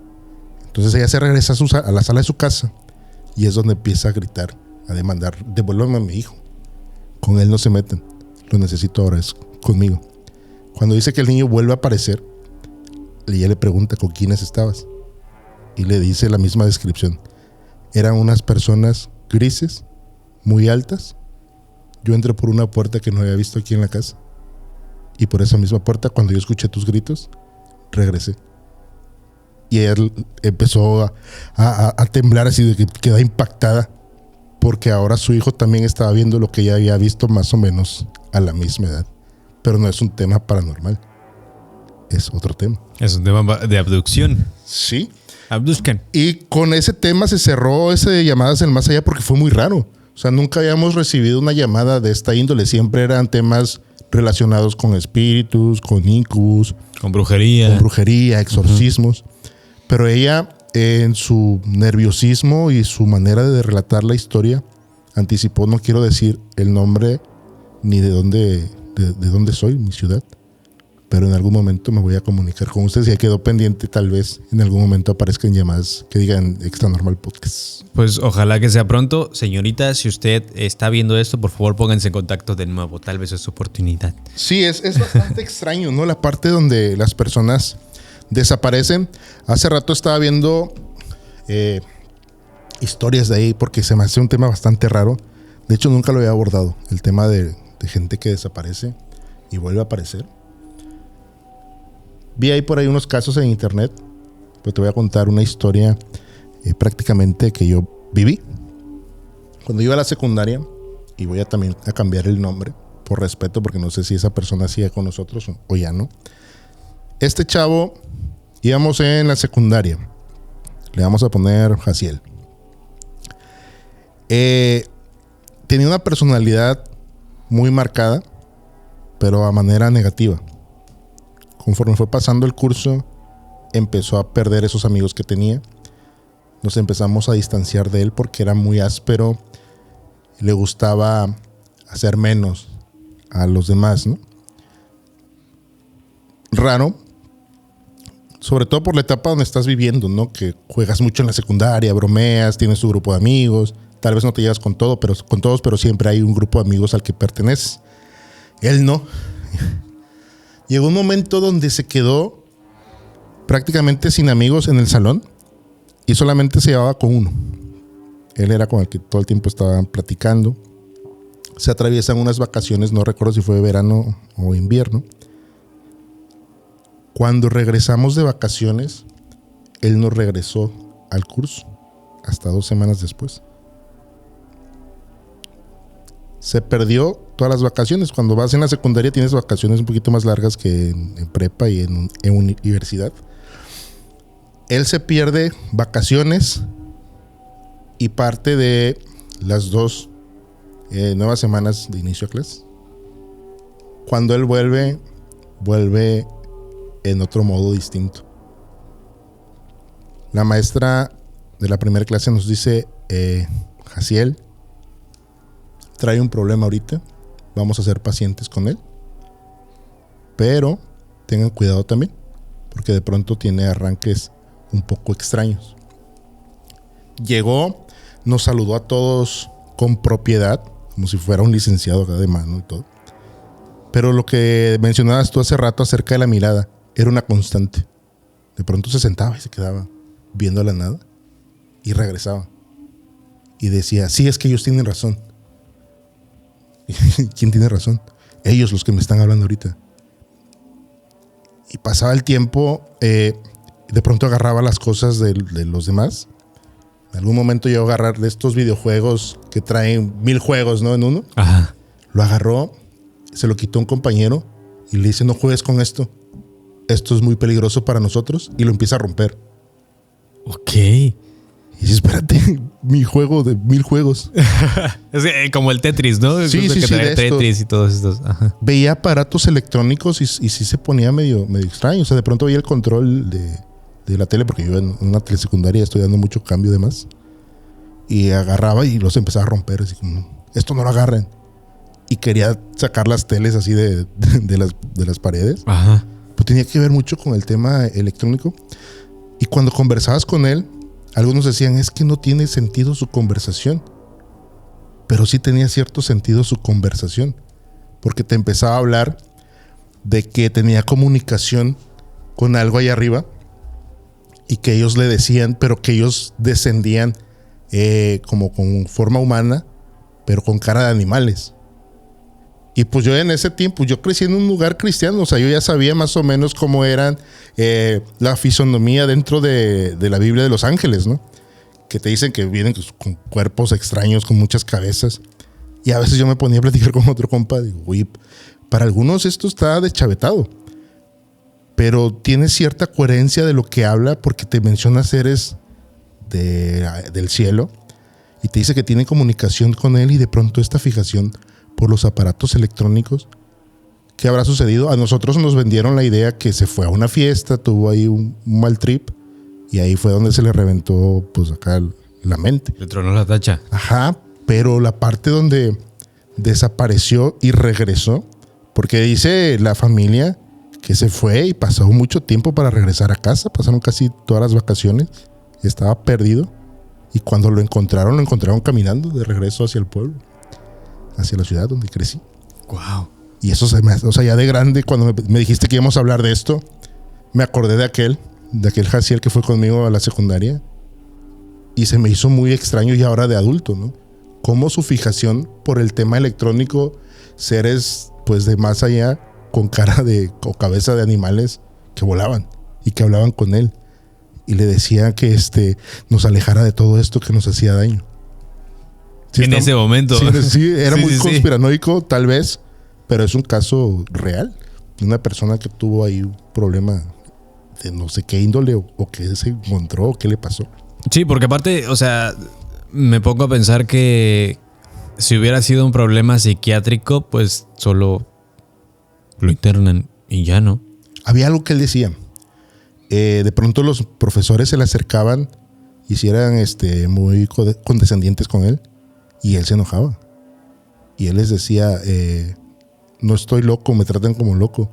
Entonces ella se regresa a la sala de su casa y es donde empieza a gritar, a demandar: devuélvame a mi hijo. Con él no se meten. Lo necesito ahora, es conmigo. Cuando dice que el niño vuelve a aparecer, ella le pregunta: ¿con quiénes estabas? Y le dice la misma descripción. Eran unas personas grises, muy altas. Yo entré por una puerta que no había visto aquí en la casa. Y por esa misma puerta, cuando yo escuché tus gritos, regresé. Y ella empezó a temblar así, de que queda impactada, porque ahora su hijo también estaba viendo lo que ella había visto más o menos a la misma edad. Pero no es un tema paranormal. Es otro tema. Es un tema de abducción. Sí. Abduzcan. Y con ese tema se cerró ese de llamadas del más allá porque fue muy raro. O sea, nunca habíamos recibido una llamada de esta índole. Siempre eran temas relacionados con espíritus, con incubus, Con brujería. exorcismos. Pero ella, en su nerviosismo y su manera de relatar la historia, anticipó: no quiero decir el nombre ni de dónde soy, mi ciudad, pero en algún momento me voy a comunicar con ustedes. Y ahí quedó pendiente, tal vez en algún momento aparezcan llamadas que digan Extra Normal Podcast. Pues ojalá que sea pronto. Señorita, si usted está viendo esto, por favor pónganse en contacto de nuevo. Tal vez es su oportunidad. Sí, es bastante extraño, ¿no? La parte donde las personas desaparecen. Hace rato estaba viendo historias de ahí porque se me hace un tema bastante raro. De hecho, nunca lo había abordado. El tema de gente que desaparece y vuelve a aparecer. Vi ahí por ahí unos casos en internet, pero te voy a contar una historia prácticamente que yo viví. Cuando iba a la secundaria, y voy a también a cambiar el nombre, por respeto, porque no sé si esa persona sigue con nosotros o ya no. Este chavo, íbamos en la secundaria. Le vamos a poner Jaciel. Tenía una personalidad muy marcada, pero a manera negativa. Conforme fue pasando el curso, empezó a perder esos amigos que tenía. Nos empezamos a distanciar de él porque era muy áspero. Le gustaba hacer menos a los demás, ¿no? Raro. Sobre todo por la etapa donde estás viviendo, ¿no? Que juegas mucho en la secundaria, bromeas, tienes tu grupo de amigos. Tal vez no te llevas con todos, pero siempre hay un grupo de amigos al que perteneces. Él no. Llegó un momento donde se quedó prácticamente sin amigos en el salón y solamente se llevaba con uno. Él era con el que todo el tiempo estaban platicando. Se atraviesan unas vacaciones, no recuerdo si fue verano o invierno. Cuando regresamos de vacaciones, él no regresó al curso hasta 2 semanas después. Se perdió todas las vacaciones. Cuando vas en la secundaria tienes vacaciones un poquito más largas que en prepa y en universidad. Él se pierde vacaciones y parte de las 2 nuevas semanas de inicio a clase. Cuando él vuelve en otro modo distinto. La maestra de la primera clase nos dice: Jaciel trae un problema ahorita, vamos a ser pacientes con él, pero tengan cuidado también, porque de pronto tiene arranques un poco extraños. Llegó, nos saludó a todos con propiedad, como si fuera un licenciado acá de mano y todo. Pero lo que mencionabas tú hace rato acerca de la mirada, era una constante. De pronto se sentaba y se quedaba viendo a la nada y regresaba. Y decía: sí, es que ellos tienen razón. ¿Quién tiene razón? Ellos, los que me están hablando ahorita. Y pasaba el tiempo, de pronto agarraba las cosas de los demás. En algún momento llegó a agarrar de estos videojuegos que traen 1000 juegos, ¿no? En uno. Ajá. Lo agarró, se lo quitó a un compañero y le dice: no juegues con esto. Esto es muy peligroso para nosotros. Y lo empieza a romper. Ok. Y dice: espérate, mi juego de 1000 juegos. Es como el Tetris, ¿no? Sí, que sí, trae de Tetris esto. y todos estos. Ajá. Veía aparatos electrónicos y sí se ponía medio extraño. O sea, de pronto veía el control de la tele, porque yo en una telesecundaria estoy dando mucho cambio de más. Y agarraba y los empezaba a romper. Así como: esto no lo agarren. Y quería sacar las teles así de las paredes. Ajá. Pues tenía que ver mucho con el tema electrónico. Y cuando conversabas con él, algunos decían, es que no tiene sentido su conversación. Pero sí tenía cierto sentido su conversación. Porque te empezaba a hablar de que tenía comunicación con algo allá arriba. Y que ellos le decían, pero que ellos descendían como con forma humana, pero con cara de animales. Y pues yo en ese tiempo, yo crecí en un lugar cristiano, o sea, yo ya sabía más o menos cómo eran la fisonomía dentro de la Biblia de los ángeles, ¿no? Que te dicen que vienen con cuerpos extraños, con muchas cabezas. Y a veces yo me ponía a platicar con otro compa, digo, uy, para algunos esto está deschavetado, pero tiene cierta coherencia de lo que habla porque te menciona seres del cielo y te dice que tiene comunicación con él y de pronto esta fijación por los aparatos electrónicos. ¿Qué habrá sucedido? A nosotros nos vendieron la idea que se fue a una fiesta, tuvo ahí un mal trip y ahí fue donde se le reventó pues acá la mente. Le tronó la tacha. Ajá, pero la parte donde desapareció y regresó, porque dice la familia que se fue y pasó mucho tiempo para regresar a casa, pasaron casi todas las vacaciones, estaba perdido y cuando lo encontraron caminando de regreso hacia el pueblo, hacia la ciudad donde crecí. Wow. Y eso se me, o sea, ya de grande, cuando me dijiste que íbamos a hablar de esto, me acordé de aquel Jaciel que fue conmigo a la secundaria y se me hizo muy extraño y ahora de adulto, ¿no? Cómo su fijación por el tema electrónico, seres pues de más allá con cara de o cabeza de animales que volaban y que hablaban con él y le decía que nos alejara de todo esto que nos hacía daño. Sí, en ese momento. Sí, era sí, muy sí, conspiranoico, tal vez, pero es un caso real de una persona que tuvo ahí un problema de no sé qué índole o qué se encontró o qué le pasó. Sí, porque aparte, o sea, me pongo a pensar que si hubiera sido un problema psiquiátrico, pues solo lo internan y ya no. Había algo que él decía. De pronto los profesores se le acercaban y si eran muy condescendientes con él y él se enojaba. Y él les decía, no estoy loco, me tratan como loco.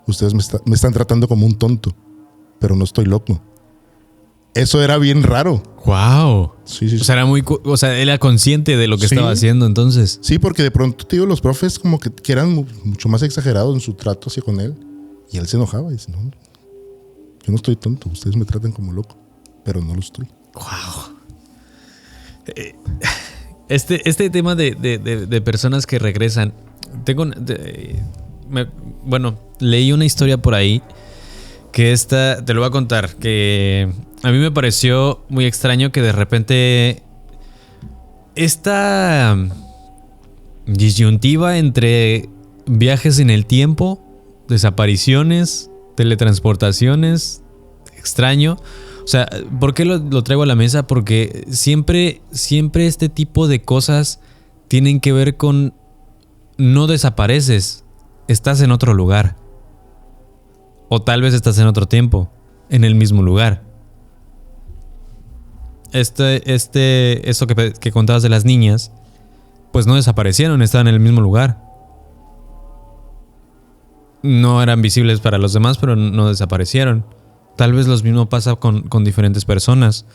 Ustedes me están tratando como un tonto, pero no estoy loco. Eso era bien raro. Wow. Sí, sí, sí. O sea, él era consciente de lo que estaba haciendo entonces. Sí, porque de pronto, te digo, los profes como que eran mucho más exagerados en su trato hacia con él. Y él se enojaba y dice, no, yo no estoy tonto, ustedes me tratan como loco, pero no lo estoy. Wow. Este tema de personas que regresan. Leí una historia por ahí que te lo voy a contar, que a mí me pareció muy extraño que de repente esta disyuntiva entre viajes en el tiempo, desapariciones, teletransportaciones, extraño. O sea, ¿por qué lo traigo a la mesa? Porque siempre este tipo de cosas tienen que ver con no desapareces, estás en otro lugar. O tal vez estás en otro tiempo, en el mismo lugar. Eso que contabas de las niñas, pues no desaparecieron, estaban en el mismo lugar. No eran visibles para los demás, pero no desaparecieron. Tal vez lo mismo pasa con diferentes personas.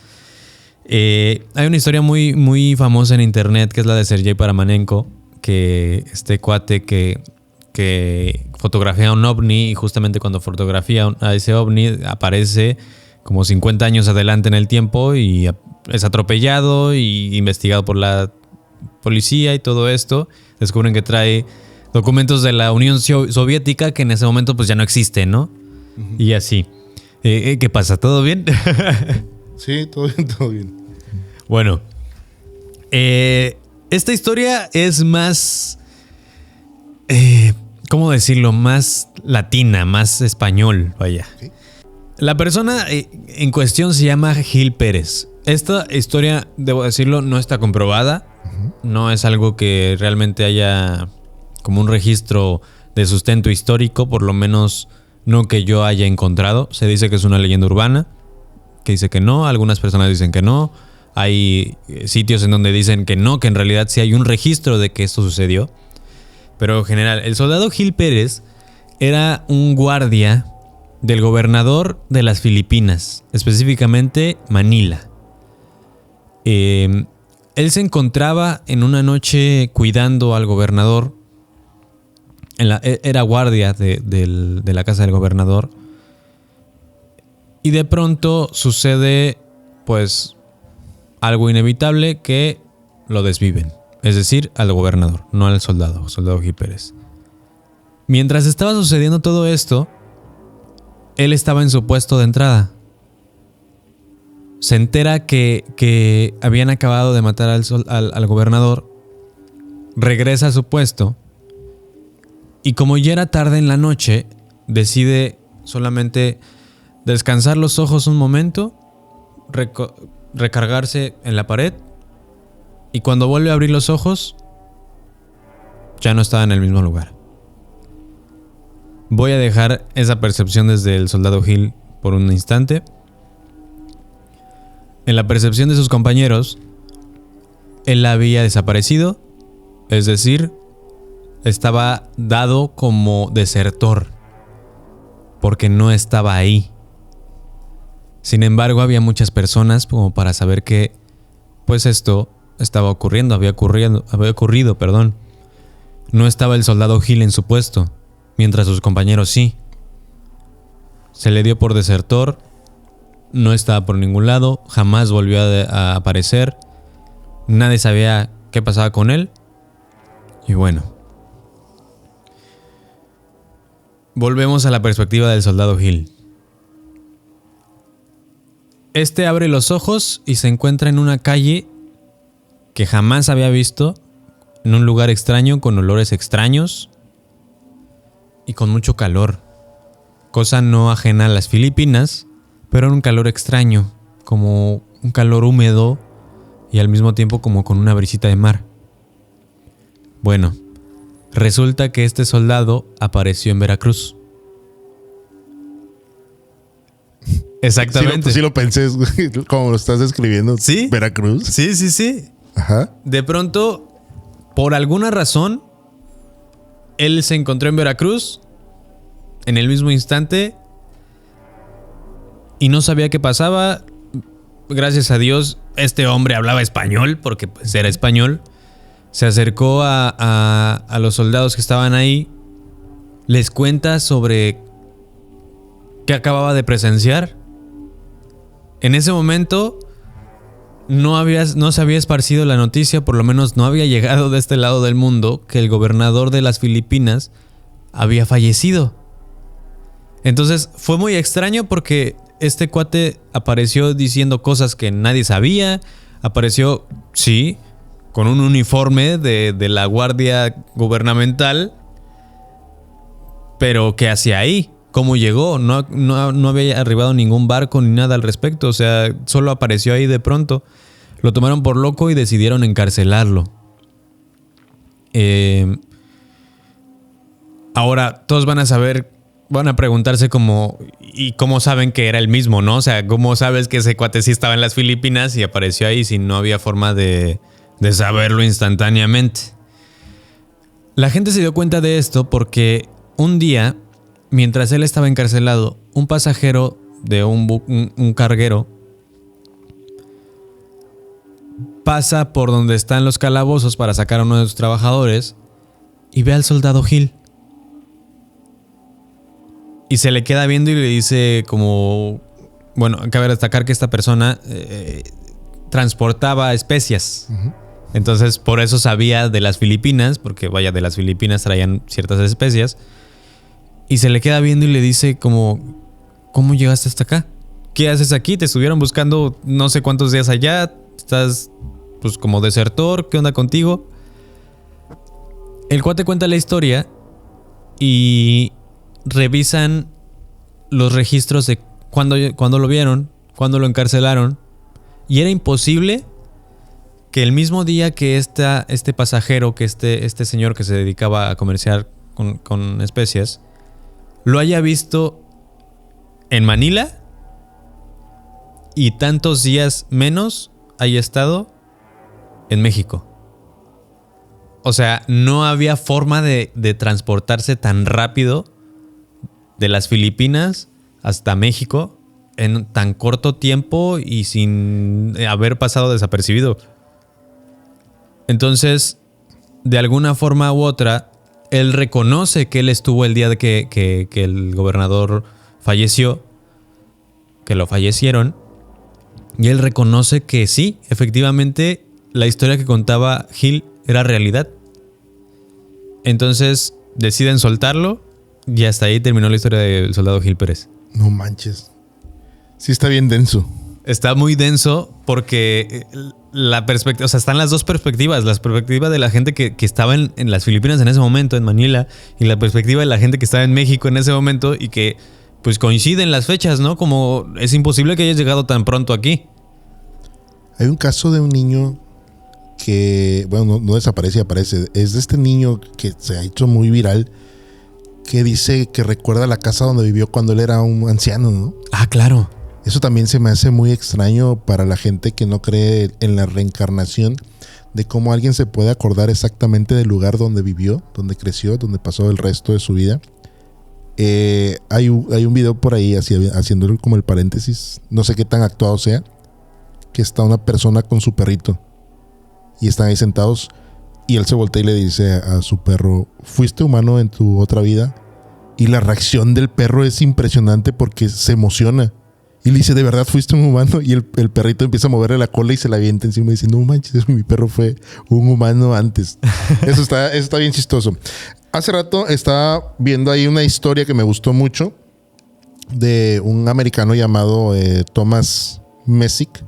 Hay una historia muy, muy famosa en internet que es la de Sergei Paramanenko, que este cuate que fotografía un ovni y justamente cuando fotografía a ese ovni aparece como 50 años adelante en el tiempo y es atropellado y investigado por la policía y todo esto. Descubren que trae documentos de la Unión Soviética que en ese momento pues ya no existen, ¿no? Uh-huh. Y así. ¿Qué pasa? ¿Todo bien? Sí, todo bien, todo bien. Bueno, esta historia es más, ¿cómo decirlo? Más latina, más español, vaya. Okay. La persona en cuestión se llama Gil Pérez. Esta historia, debo decirlo, no está comprobada. Uh-huh. No es algo que realmente haya como un registro de sustento histórico, por lo menos no que yo haya encontrado. Se dice que es una leyenda urbana, que dice que no. Algunas personas dicen que no. Hay sitios en donde dicen que no, que en realidad sí hay un registro de que esto sucedió. Pero en general, el soldado Gil Pérez era un guardia del gobernador de las Filipinas, específicamente Manila. Él se encontraba en una noche cuidando al gobernador. Era guardia de la casa del gobernador. Y de pronto sucede, pues, algo inevitable que lo desviven. Es decir, al gobernador, no al soldado Gil Pérez. Mientras estaba sucediendo todo esto, él estaba en su puesto de entrada. Se entera que habían acabado de matar al gobernador. Regresa a su puesto. Y como ya era tarde en la noche, decide solamente descansar los ojos un momento, recargarse en la pared, y cuando vuelve a abrir los ojos, ya no estaba en el mismo lugar. Voy a dejar esa percepción desde el soldado Gil por un instante. En la percepción de sus compañeros, él había desaparecido, es decir, estaba dado como desertor, porque no estaba ahí. Sin embargo, había muchas personas como para saber que, pues, esto estaba ocurriendo, había ocurrido. No estaba el soldado Gil en su puesto, mientras sus compañeros sí. Se le dio por desertor, no estaba por ningún lado, jamás volvió a aparecer, nadie sabía qué pasaba con él. Y bueno, volvemos a la perspectiva del soldado Gil. Este abre los ojos y se encuentra en una calle que jamás había visto, en un lugar extraño, con olores extraños y con mucho calor. Cosa no ajena a las Filipinas, pero un calor extraño, como un calor húmedo y al mismo tiempo como con una brisita de mar. Bueno, resulta que este soldado apareció en Veracruz. Exactamente. Sí lo pensé, como lo estás describiendo. ¿Sí? Veracruz. Sí. Ajá. De pronto, por alguna razón, él se encontró en Veracruz en el mismo instante y no sabía qué pasaba. Gracias a Dios, este hombre hablaba español, porque pues era español. Se acercó a los soldados que estaban ahí, les cuenta sobre qué acababa de presenciar. En ese momento no se había esparcido la noticia, por lo menos no había llegado de este lado del mundo, que el gobernador de las Filipinas había fallecido. Entonces fue muy extraño porque este cuate apareció diciendo cosas que nadie sabía. Apareció, sí, con un uniforme de la guardia gubernamental. Pero ¿qué hacía ahí? ¿Cómo llegó? No había arribado ningún barco ni nada al respecto. O sea, solo apareció ahí de pronto. Lo tomaron por loco y decidieron encarcelarlo. Ahora, todos van a preguntarse como, ¿y cómo saben que era el mismo, no? O sea, ¿cómo sabes que ese cuate sí estaba en las Filipinas y apareció ahí si no había forma de saberlo instantáneamente? La gente se dio cuenta de esto porque un día, mientras él estaba encarcelado, un pasajero de un carguero pasa por donde están los calabozos para sacar a uno de sus trabajadores y ve al soldado Gil. Y se le queda viendo y le dice como... Bueno, cabe destacar que esta persona transportaba especias. Uh-huh. Entonces, por eso sabía de las Filipinas, porque vaya, de las Filipinas traían ciertas especias. Y se le queda viendo y le dice como... ¿Cómo llegaste hasta acá? ¿Qué haces aquí? Te estuvieron buscando no sé cuántos días allá. Estás pues como desertor. ¿Qué onda contigo? El cuate cuenta la historia y revisan los registros de cuando lo vieron, cuando lo encarcelaron. Y era imposible que el mismo día que este pasajero, que este señor que se dedicaba a comerciar con especias, lo haya visto en Manila y tantos días menos haya estado en México. O sea, no había forma de transportarse tan rápido de las Filipinas hasta México en tan corto tiempo y sin haber pasado desapercibido. Entonces, de alguna forma u otra, él reconoce que él estuvo el día de que el gobernador falleció, que lo fallecieron, y él reconoce que sí, efectivamente, la historia que contaba Hill era realidad. Entonces deciden soltarlo y hasta ahí terminó la historia del soldado Gil Pérez. No manches. Sí está bien denso. Está muy denso porque la perspectiva, o sea, están las dos perspectivas. La perspectiva de la gente que estaba en las Filipinas en ese momento, en Manila, y la perspectiva de la gente que estaba en México en ese momento y que pues coinciden las fechas, ¿no? Como es imposible que hayas llegado tan pronto aquí. Hay un caso de un niño que, bueno, no desaparece, aparece. Es de este niño que se ha hecho muy viral, que dice que recuerda la casa donde vivió cuando él era un anciano, ¿no? Ah, claro. Eso también se me hace muy extraño para la gente que no cree en la reencarnación, de cómo alguien se puede acordar exactamente del lugar donde vivió, donde creció, donde pasó el resto de su vida. Hay un video por ahí haciéndolo como el paréntesis, no sé qué tan actuado sea, que está una persona con su perrito y están ahí sentados y él se voltea y le dice a su perro: ¿fuiste humano en tu otra vida? Y la reacción del perro es impresionante porque se emociona y le dice: ¿de verdad fuiste un humano? Y el perrito empieza a moverle la cola y se la avienta encima y dice: no manches, mi perro fue un humano antes. Eso está bien chistoso. Hace rato estaba viendo ahí una historia que me gustó mucho de un americano llamado Thomas Messick.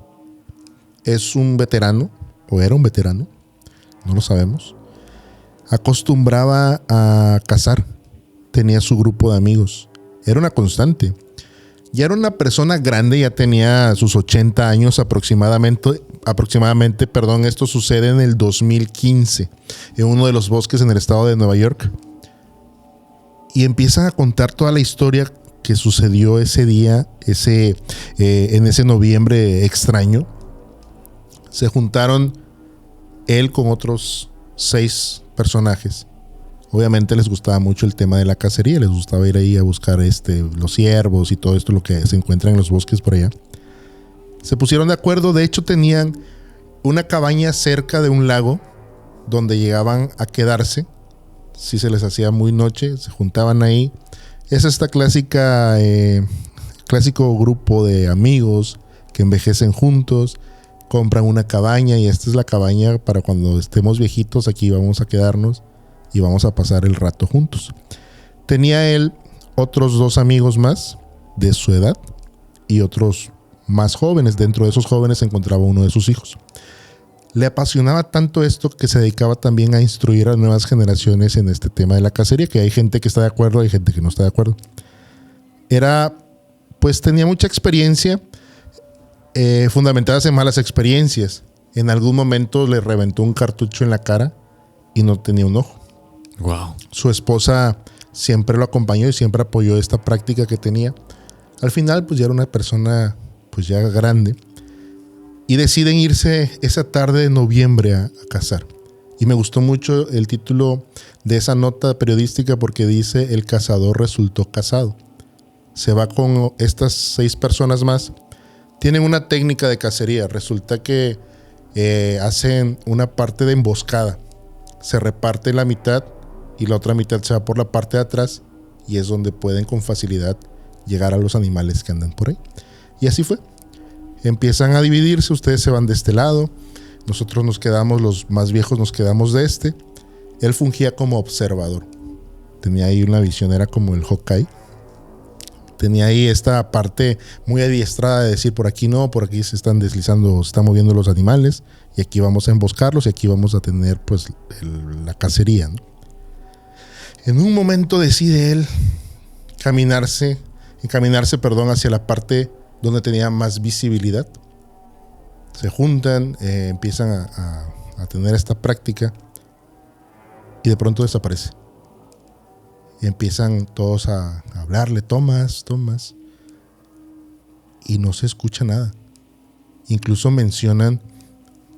Es un veterano, o era un veterano, no lo sabemos. Acostumbraba a cazar, tenía su grupo de amigos, era una constante. Ya era una persona grande, ya tenía sus 80 años aproximadamente. Esto sucede en el 2015, en uno de los bosques en el estado de Nueva York. Y empiezan a contar toda la historia que sucedió ese día, en ese noviembre extraño. Se juntaron él con otros 6 personajes. Obviamente les gustaba mucho el tema de la cacería, les gustaba ir ahí a buscar los ciervos y todo esto, lo que se encuentra en los bosques por allá. Se pusieron de acuerdo, de hecho tenían una cabaña cerca de un lago donde llegaban a quedarse. Si se les hacía muy noche, se juntaban ahí. Es esta clásico grupo de amigos que envejecen juntos, compran una cabaña y esta es la cabaña para cuando estemos viejitos, aquí vamos a quedarnos y vamos a pasar el rato juntos. Tenía él otros 2 amigos más de su edad y otros más jóvenes. Dentro de esos jóvenes se encontraba uno de sus hijos. Le apasionaba tanto esto que se dedicaba también a instruir a nuevas generaciones en este tema de la cacería, que hay gente que está de acuerdo, hay gente que no está de acuerdo. Tenía mucha experiencia, fundamentadas en malas experiencias. En algún momento le reventó un cartucho en la cara y no tenía un ojo. Wow. Su esposa siempre lo acompañó y siempre apoyó esta práctica que tenía. Al final, pues ya era una persona pues ya grande y deciden irse esa tarde de noviembre a cazar. Y me gustó mucho el título de esa nota periodística porque dice: el cazador resultó casado. Se va con estas 6 personas más. Tienen una técnica de cacería. Resulta que hacen una parte de emboscada. Se reparte la mitad y la otra mitad se va por la parte de atrás y es donde pueden con facilidad llegar a los animales que andan por ahí. Y así fue. Empiezan a dividirse, ustedes se van de este lado, nosotros nos quedamos, los más viejos nos quedamos de este. Él fungía como observador. Tenía ahí una visión, era como el Hawkeye. Tenía ahí esta parte muy adiestrada de decir: por aquí no, por aquí se están deslizando, se están moviendo los animales y aquí vamos a emboscarlos y aquí vamos a tener pues la cacería, ¿no? En un momento decide él encaminarse hacia la parte donde tenía más visibilidad. Se juntan, empiezan a tener esta práctica y de pronto desaparece. Y empiezan todos a hablarle: Tomás. Y no se escucha nada. Incluso mencionan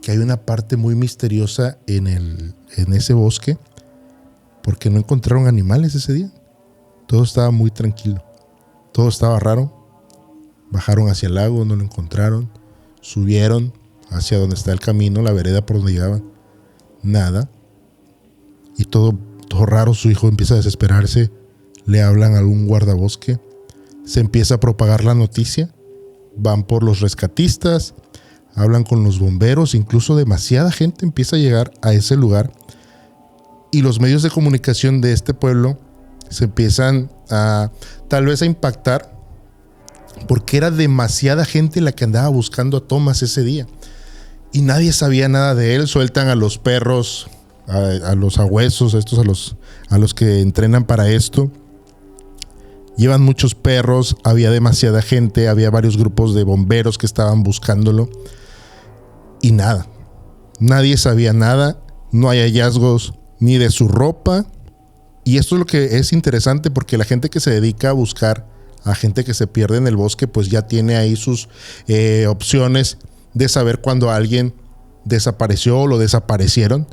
que hay una parte muy misteriosa en ese bosque porque no encontraron animales ese día. Todo estaba muy tranquilo. Todo estaba raro. Bajaron hacia el lago, no lo encontraron. Subieron hacia donde está el camino, la vereda por donde llegaban. Nada. Y todo raro. Su hijo empieza a desesperarse. Le hablan a algún guardabosque. Se empieza a propagar la noticia. Van por los rescatistas. Hablan con los bomberos. Incluso demasiada gente empieza a llegar a ese lugar. Y los medios de comunicación de este pueblo se empiezan a tal vez a impactar, porque era demasiada gente la que andaba buscando a Thomas ese día. Y nadie sabía nada de él. Sueltan a los perros, a los ahuesos, a los que entrenan para esto. Llevan muchos perros, había demasiada gente, había varios grupos de bomberos que estaban buscándolo. Y nada. Nadie sabía nada. No hay hallazgos ni de su ropa. Y esto es lo que es interesante, porque la gente que se dedica a buscar a gente que se pierde en el bosque, pues ya tiene ahí sus opciones de saber cuando alguien desapareció o lo desaparecieron.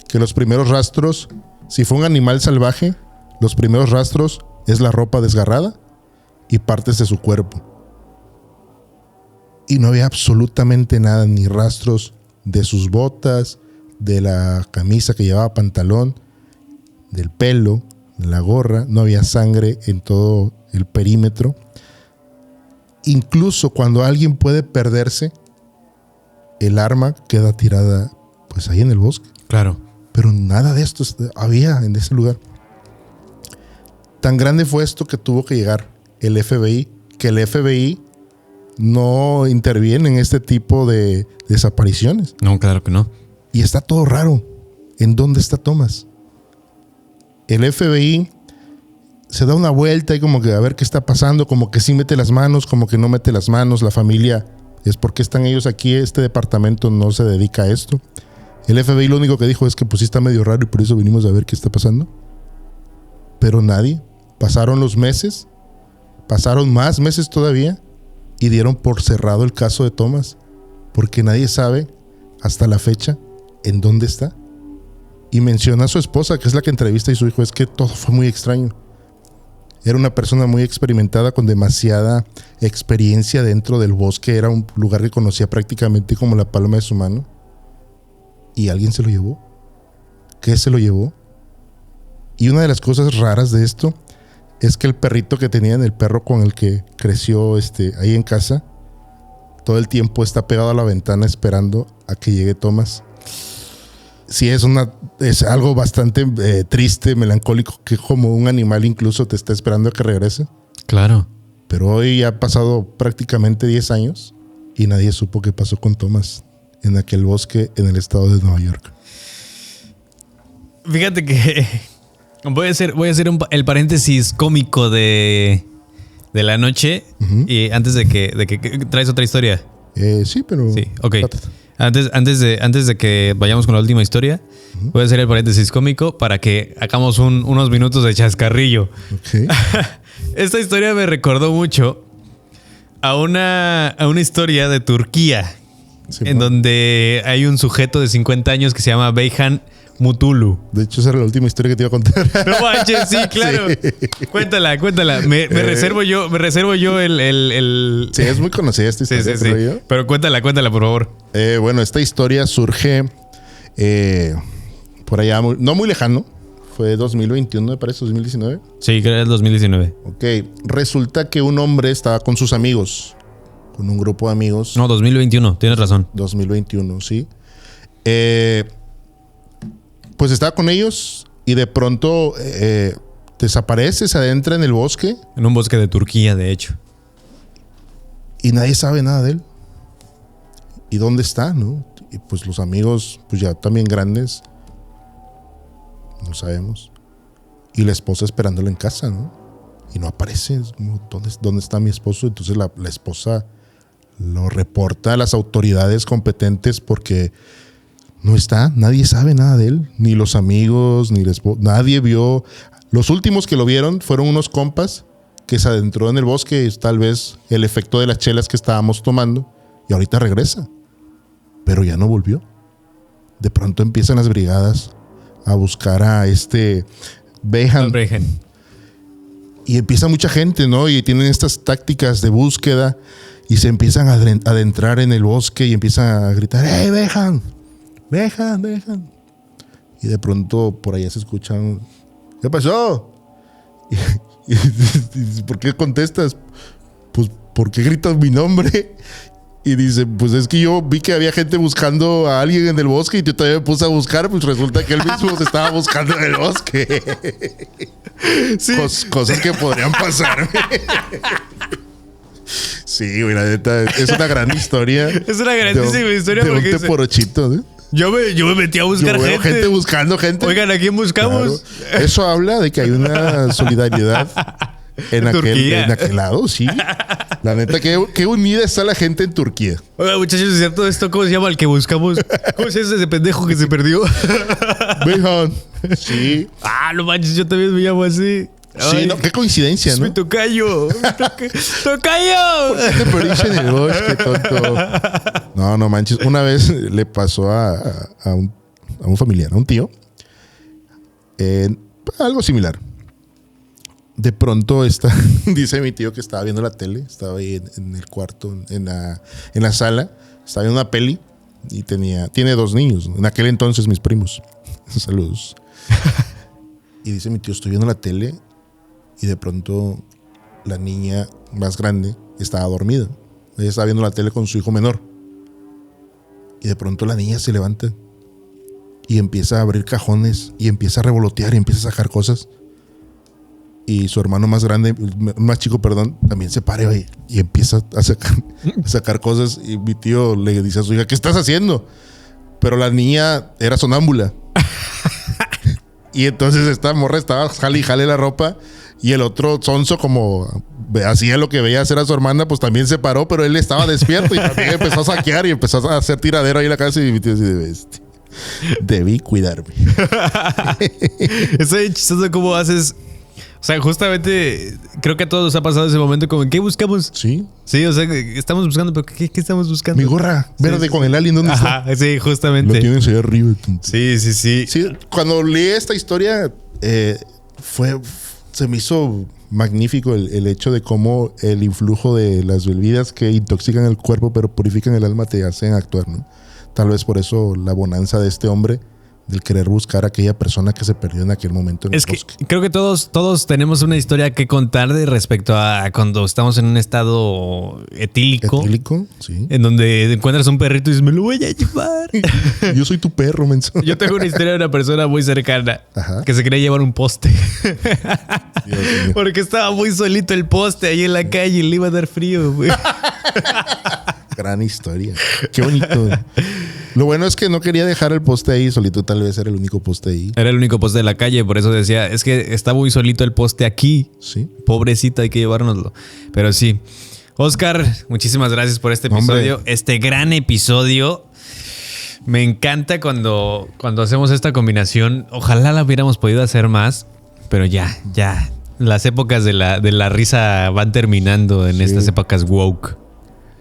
Que los primeros rastros, si fue un animal salvaje, los primeros rastros es la ropa desgarrada y partes de su cuerpo. Y no había absolutamente nada, ni rastros de sus botas, de la camisa que llevaba, pantalón, del pelo, de la gorra. No había sangre en todo el perímetro. Incluso cuando alguien puede perderse, el arma queda tirada pues ahí en el bosque. Claro. Pero nada de esto había en ese lugar. Tan grande fue esto que tuvo que llegar el FBI, que el FBI no interviene en este tipo de desapariciones. No, claro que no. Y está todo raro. ¿En dónde está Thomas? El FBI se da una vuelta y como que a ver qué está pasando, como que sí mete las manos, como que no mete las manos. La familia, es porque están ellos aquí, este departamento no se dedica a esto. El FBI lo único que dijo es que pues sí está medio raro y por eso vinimos a ver qué está pasando. Pero nadie. Pasaron los meses, pasaron más meses todavía y dieron por cerrado el caso de Thomas, porque nadie sabe hasta la fecha en dónde está. Y menciona a su esposa, que es la que entrevista, y su hijo, es que todo fue muy extraño. Era una persona muy experimentada, con demasiada experiencia dentro del bosque. Era un lugar que conocía prácticamente como la palma de su mano. Y alguien se lo llevó. ¿Qué se lo llevó? Y una de las cosas raras de esto es que el perrito que tenían, el perro con el que creció ahí en casa, todo el tiempo está pegado a la ventana esperando a que llegue Thomas. Sí, es algo bastante triste, melancólico, que como un animal incluso te está esperando a que regrese. Claro. Pero hoy ya ha pasado prácticamente 10 años y nadie supo qué pasó con Thomas en aquel bosque en el estado de Nueva York. Fíjate que voy a hacer el paréntesis cómico de la noche. Uh-huh. Y antes de que traes otra historia. Sí, pero... Sí, ok. Antes de que vayamos con la última historia, voy a hacer el paréntesis cómico para que hagamos unos minutos de chascarrillo. Okay. Esta historia me recordó mucho a una historia de Turquía, sí, en donde hay un sujeto de 50 años que se llama Beyhan Mutulu. De hecho, esa era la última historia que te iba a contar. No manches, sí, claro. Sí. Cuéntala. Me reservo yo el... Sí, es muy conocida esta historia. Sí. Pero cuéntala, por favor. Bueno, esta historia surge por allá, no muy lejano. Fue 2021, me parece, 2019. Sí, creo que era el 2019. Ok. Resulta que un hombre estaba con sus amigos, con un grupo de amigos. No, 2021, tienes razón. 2021, sí. Pues estaba con ellos y de pronto desaparece, se adentra en el bosque. En un bosque de Turquía, de hecho. Y nadie sabe nada de él. ¿Y dónde está, no? Y pues los amigos, pues ya también grandes, no sabemos. Y la esposa esperándolo en casa, ¿no? Y no aparece. ¿Dónde está mi esposo? Entonces la esposa lo reporta a las autoridades competentes porque... no está, nadie sabe nada de él, ni los amigos, ni la esposa, nadie vio. Los últimos que lo vieron fueron unos compas que se adentró en el bosque, tal vez el efecto de las chelas que estábamos tomando, y ahorita regresa, pero ya no volvió. De pronto empiezan las brigadas a buscar a Beyhan. Y empieza mucha gente, ¿no? Y tienen estas tácticas de búsqueda y se empiezan a adentrar en el bosque y empiezan a gritar, ¡hey, Behan! ¡Behan, Behan! Y de pronto por allá se escuchan, ¿qué pasó? Y ¿por qué contestas? Pues, ¿por qué gritas mi nombre? Y dice, pues es que yo vi que había gente buscando a alguien en el bosque y yo también me puse a buscar, pues resulta que él mismo se estaba buscando en el bosque. Sí. Cosas que podrían pasar. Sí, güey, la neta, es una gran historia. Es una grandísima historia. De un teporochito, ¿eh? Yo me metí a buscar gente buscando gente. Oigan, ¿a quién buscamos? Claro. Eso habla de que hay una solidaridad en aquel lado, sí. La neta, qué unida está la gente en Turquía. Oiga, muchachos, ¿es cierto esto? ¿Cómo se llama el que buscamos? ¿Cómo se llama ese pendejo que se perdió? Behan. Sí. No manches, yo también me llamo así. Sí, no, qué coincidencia, ¿no? Mi tocayo. ¡Tocayo! ¿Por qué te perdiste en el bosque, tonto? No manches. Una vez le pasó a un familiar, a un tío, algo similar. De pronto dice mi tío que estaba viendo la tele, estaba ahí en el cuarto, en la sala, estaba viendo una peli y tiene 2 niños, en aquel entonces mis primos. Saludos. Y dice mi tío, estoy viendo la tele y de pronto la niña más grande estaba dormida. Ella estaba viendo la tele con su hijo menor. Y de pronto la niña se levanta y empieza a abrir cajones y empieza a revolotear y empieza a sacar cosas. Y su hermano más grande, más chico, perdón, también se para y empieza a sacar cosas. Y mi tío le dice a su hija, ¿qué estás haciendo? Pero la niña era sonámbula. Y entonces esta morra estaba jale y jale la ropa. Y el otro sonso, como hacía lo que veía hacer a su hermana, pues también se paró, pero él estaba despierto y también empezó a saquear y empezó a hacer tiradero ahí en la casa. Y mi tío así de debí cuidarme. Eso es chistoso cómo haces. O sea, justamente creo que a todos nos ha pasado ese momento como, ¿qué buscamos? Sí. Sí, o sea, estamos buscando, pero ¿qué estamos buscando? Mi gorra verde con el alien, ¿dónde está? Sí, justamente. Lo tienes ahí arriba. Sí. Sí, cuando leí esta historia, se me hizo magnífico el hecho de cómo el influjo de las bebidas que intoxican el cuerpo pero purifican el alma te hacen actuar, ¿no? Tal vez por eso la bonanza de este hombre, del querer buscar a aquella persona que se perdió en aquel momento en el bosque. Creo que todos tenemos una historia que contar de respecto a cuando estamos en un estado etílico. Etílico, sí. En donde encuentras un perrito y dices, me lo voy a llevar. Yo soy tu perro, menso. Yo tengo una historia de una persona muy cercana. Ajá. Que se quería llevar un poste. Dios mío. Porque estaba muy solito el poste ahí en la calle y le iba a dar frío, güey. Gran historia. Qué bonito. Lo bueno es que no quería dejar el poste ahí solito. Tal vez era el único poste ahí. Era el único poste de la calle. Por eso decía, es que está muy solito el poste aquí. Sí. Pobrecita, hay que llevárnoslo. Pero sí. Oscar, muchísimas gracias por este episodio. Hombre. Este gran episodio. Me encanta cuando hacemos esta combinación. Ojalá la hubiéramos podido hacer más. Pero ya. Las épocas de la risa van terminando en estas épocas woke.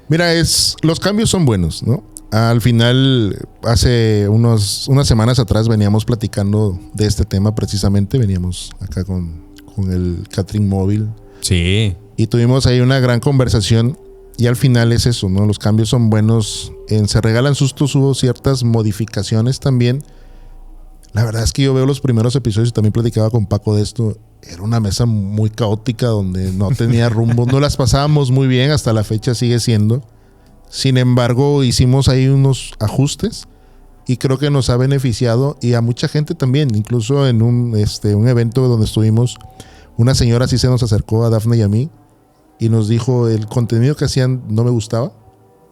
Mira, los cambios son buenos, ¿no? Al final, hace unas semanas atrás veníamos platicando de este tema precisamente. Veníamos acá con el Catrín móvil. Sí. Y tuvimos ahí una gran conversación. Y al final es eso, ¿no? Los cambios son buenos. Se regalan sustos, hubo ciertas modificaciones también. La verdad es que yo veo los primeros episodios y también platicaba con Paco de esto. Era una mesa muy caótica donde no tenía rumbo. No las pasábamos muy bien, hasta la fecha sigue siendo. Sin embargo, hicimos ahí unos ajustes y creo que nos ha beneficiado y a mucha gente también. Incluso en un evento donde estuvimos, una señora sí se nos acercó a Dafne y a mí y nos dijo el contenido que hacían no me gustaba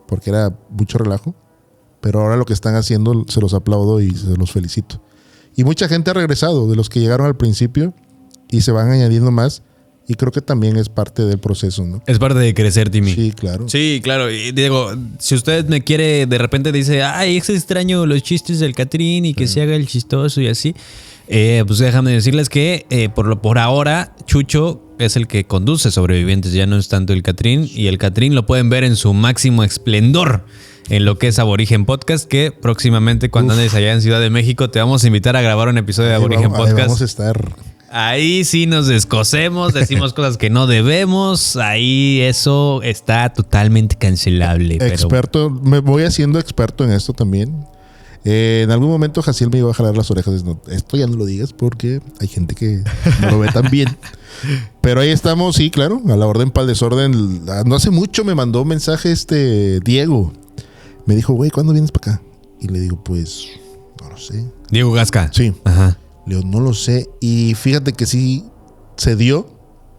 porque era mucho relajo, pero ahora lo que están haciendo se los aplaudo y se los felicito. Y mucha gente ha regresado, de los que llegaron al principio, y se van añadiendo más. Y creo que también es parte del proceso, ¿no? Es parte de crecer, Timmy. Sí, claro. Sí, claro. Y Diego, si usted me quiere, de repente dice, ay, es extraño los chistes del Catrín y que se haga el chistoso y así. Pues déjame decirles que por ahora, Chucho es el que conduce Sobrevivientes. Ya no es tanto el Catrín. Y el Catrín lo pueden ver en su máximo esplendor en lo que es Aborigen Podcast, que próximamente cuando andes allá en Ciudad de México te vamos a invitar a grabar un episodio de Aborigen Podcast. Vamos a estar Ahí sí nos descosemos, decimos cosas que no debemos. Ahí eso está totalmente cancelable. Experto, me voy haciendo experto en esto también. En algún momento Jaciel me iba a jalar las orejas. No, esto ya no lo digas porque hay gente que no lo ve tan bien. Pero ahí estamos, sí, claro, a la orden para el desorden. No hace mucho me mandó un mensaje Diego. Me dijo, güey, ¿cuándo vienes para acá? Y le digo, pues, no lo sé. Diego Gasca. Sí. Ajá. Le digo, no lo sé. Y fíjate que sí se dio,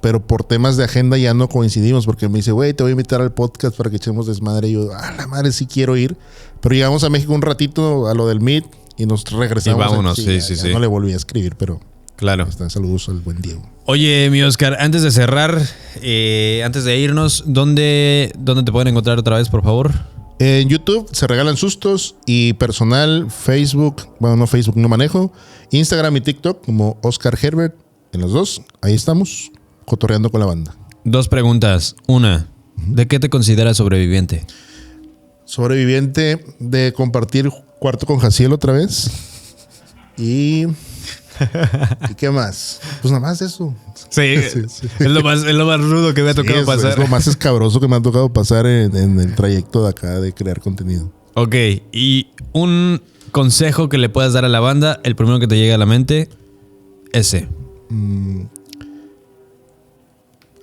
pero por temas de agenda ya no coincidimos. Porque me dice, güey, te voy a invitar al podcast para que echemos desmadre. Y yo, la madre, sí quiero ir. Pero llegamos a México un ratito a lo del Meet y nos regresamos. Y vámonos, sí. No le volví a escribir, pero claro. Saludos al buen Diego. Oye, mi Oscar, antes de cerrar, antes de irnos, ¿dónde te pueden encontrar otra vez, por favor? En YouTube se regalan sustos y personal, Facebook, bueno, no Facebook, no manejo, Instagram y TikTok como Oscar Herbert, en los dos, ahí estamos, cotorreando con la banda. 2 preguntas. Una, ¿de qué te consideras sobreviviente? Sobreviviente de compartir cuarto con Jaciel otra vez. ¿Y qué más? Pues nada más eso. Sí, sí. Es lo más rudo que me ha tocado pasar. Es lo más escabroso que me ha tocado pasar en el trayecto de acá de crear contenido. Ok, y un consejo que le puedas dar a la banda, el primero que te llegue a la mente, ese.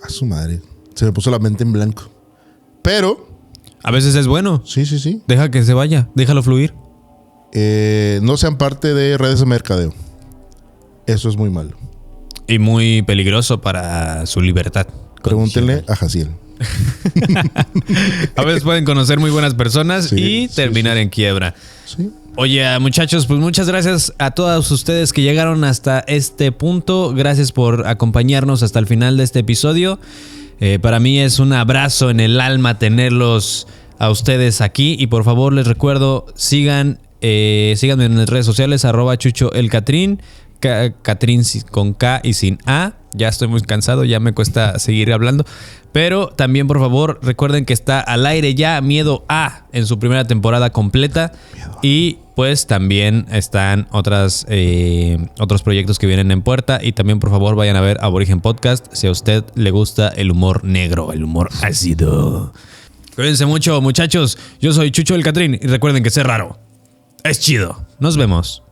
A su madre. Se me puso la mente en blanco. Pero a veces es bueno. Sí. Deja que se vaya, déjalo fluir. No sean parte de redes de mercadeo. Eso es muy malo. Y muy peligroso para su libertad. Pregúntenle a Jaciel. A veces pueden conocer muy buenas personas y terminar en quiebra. Sí. Oye, muchachos, pues muchas gracias a todos ustedes que llegaron hasta este punto. Gracias por acompañarnos hasta el final de este episodio. Para mí es un abrazo en el alma tenerlos a ustedes aquí. Y por favor les recuerdo, síganme en las redes sociales, @ChuchoElCatrín. Catrín con K y sin A. Ya estoy muy cansado, ya me cuesta seguir hablando. Pero también, por favor, recuerden que está al aire ya Miedo A en su primera temporada completa. Y pues también están otros proyectos que vienen en puerta. Y también, por favor, vayan a ver Aborigen Podcast si a usted le gusta el humor negro, el humor ácido. Cuídense mucho, muchachos. Yo soy Chucho el Catrín y recuerden que ser raro es chido. Nos vemos.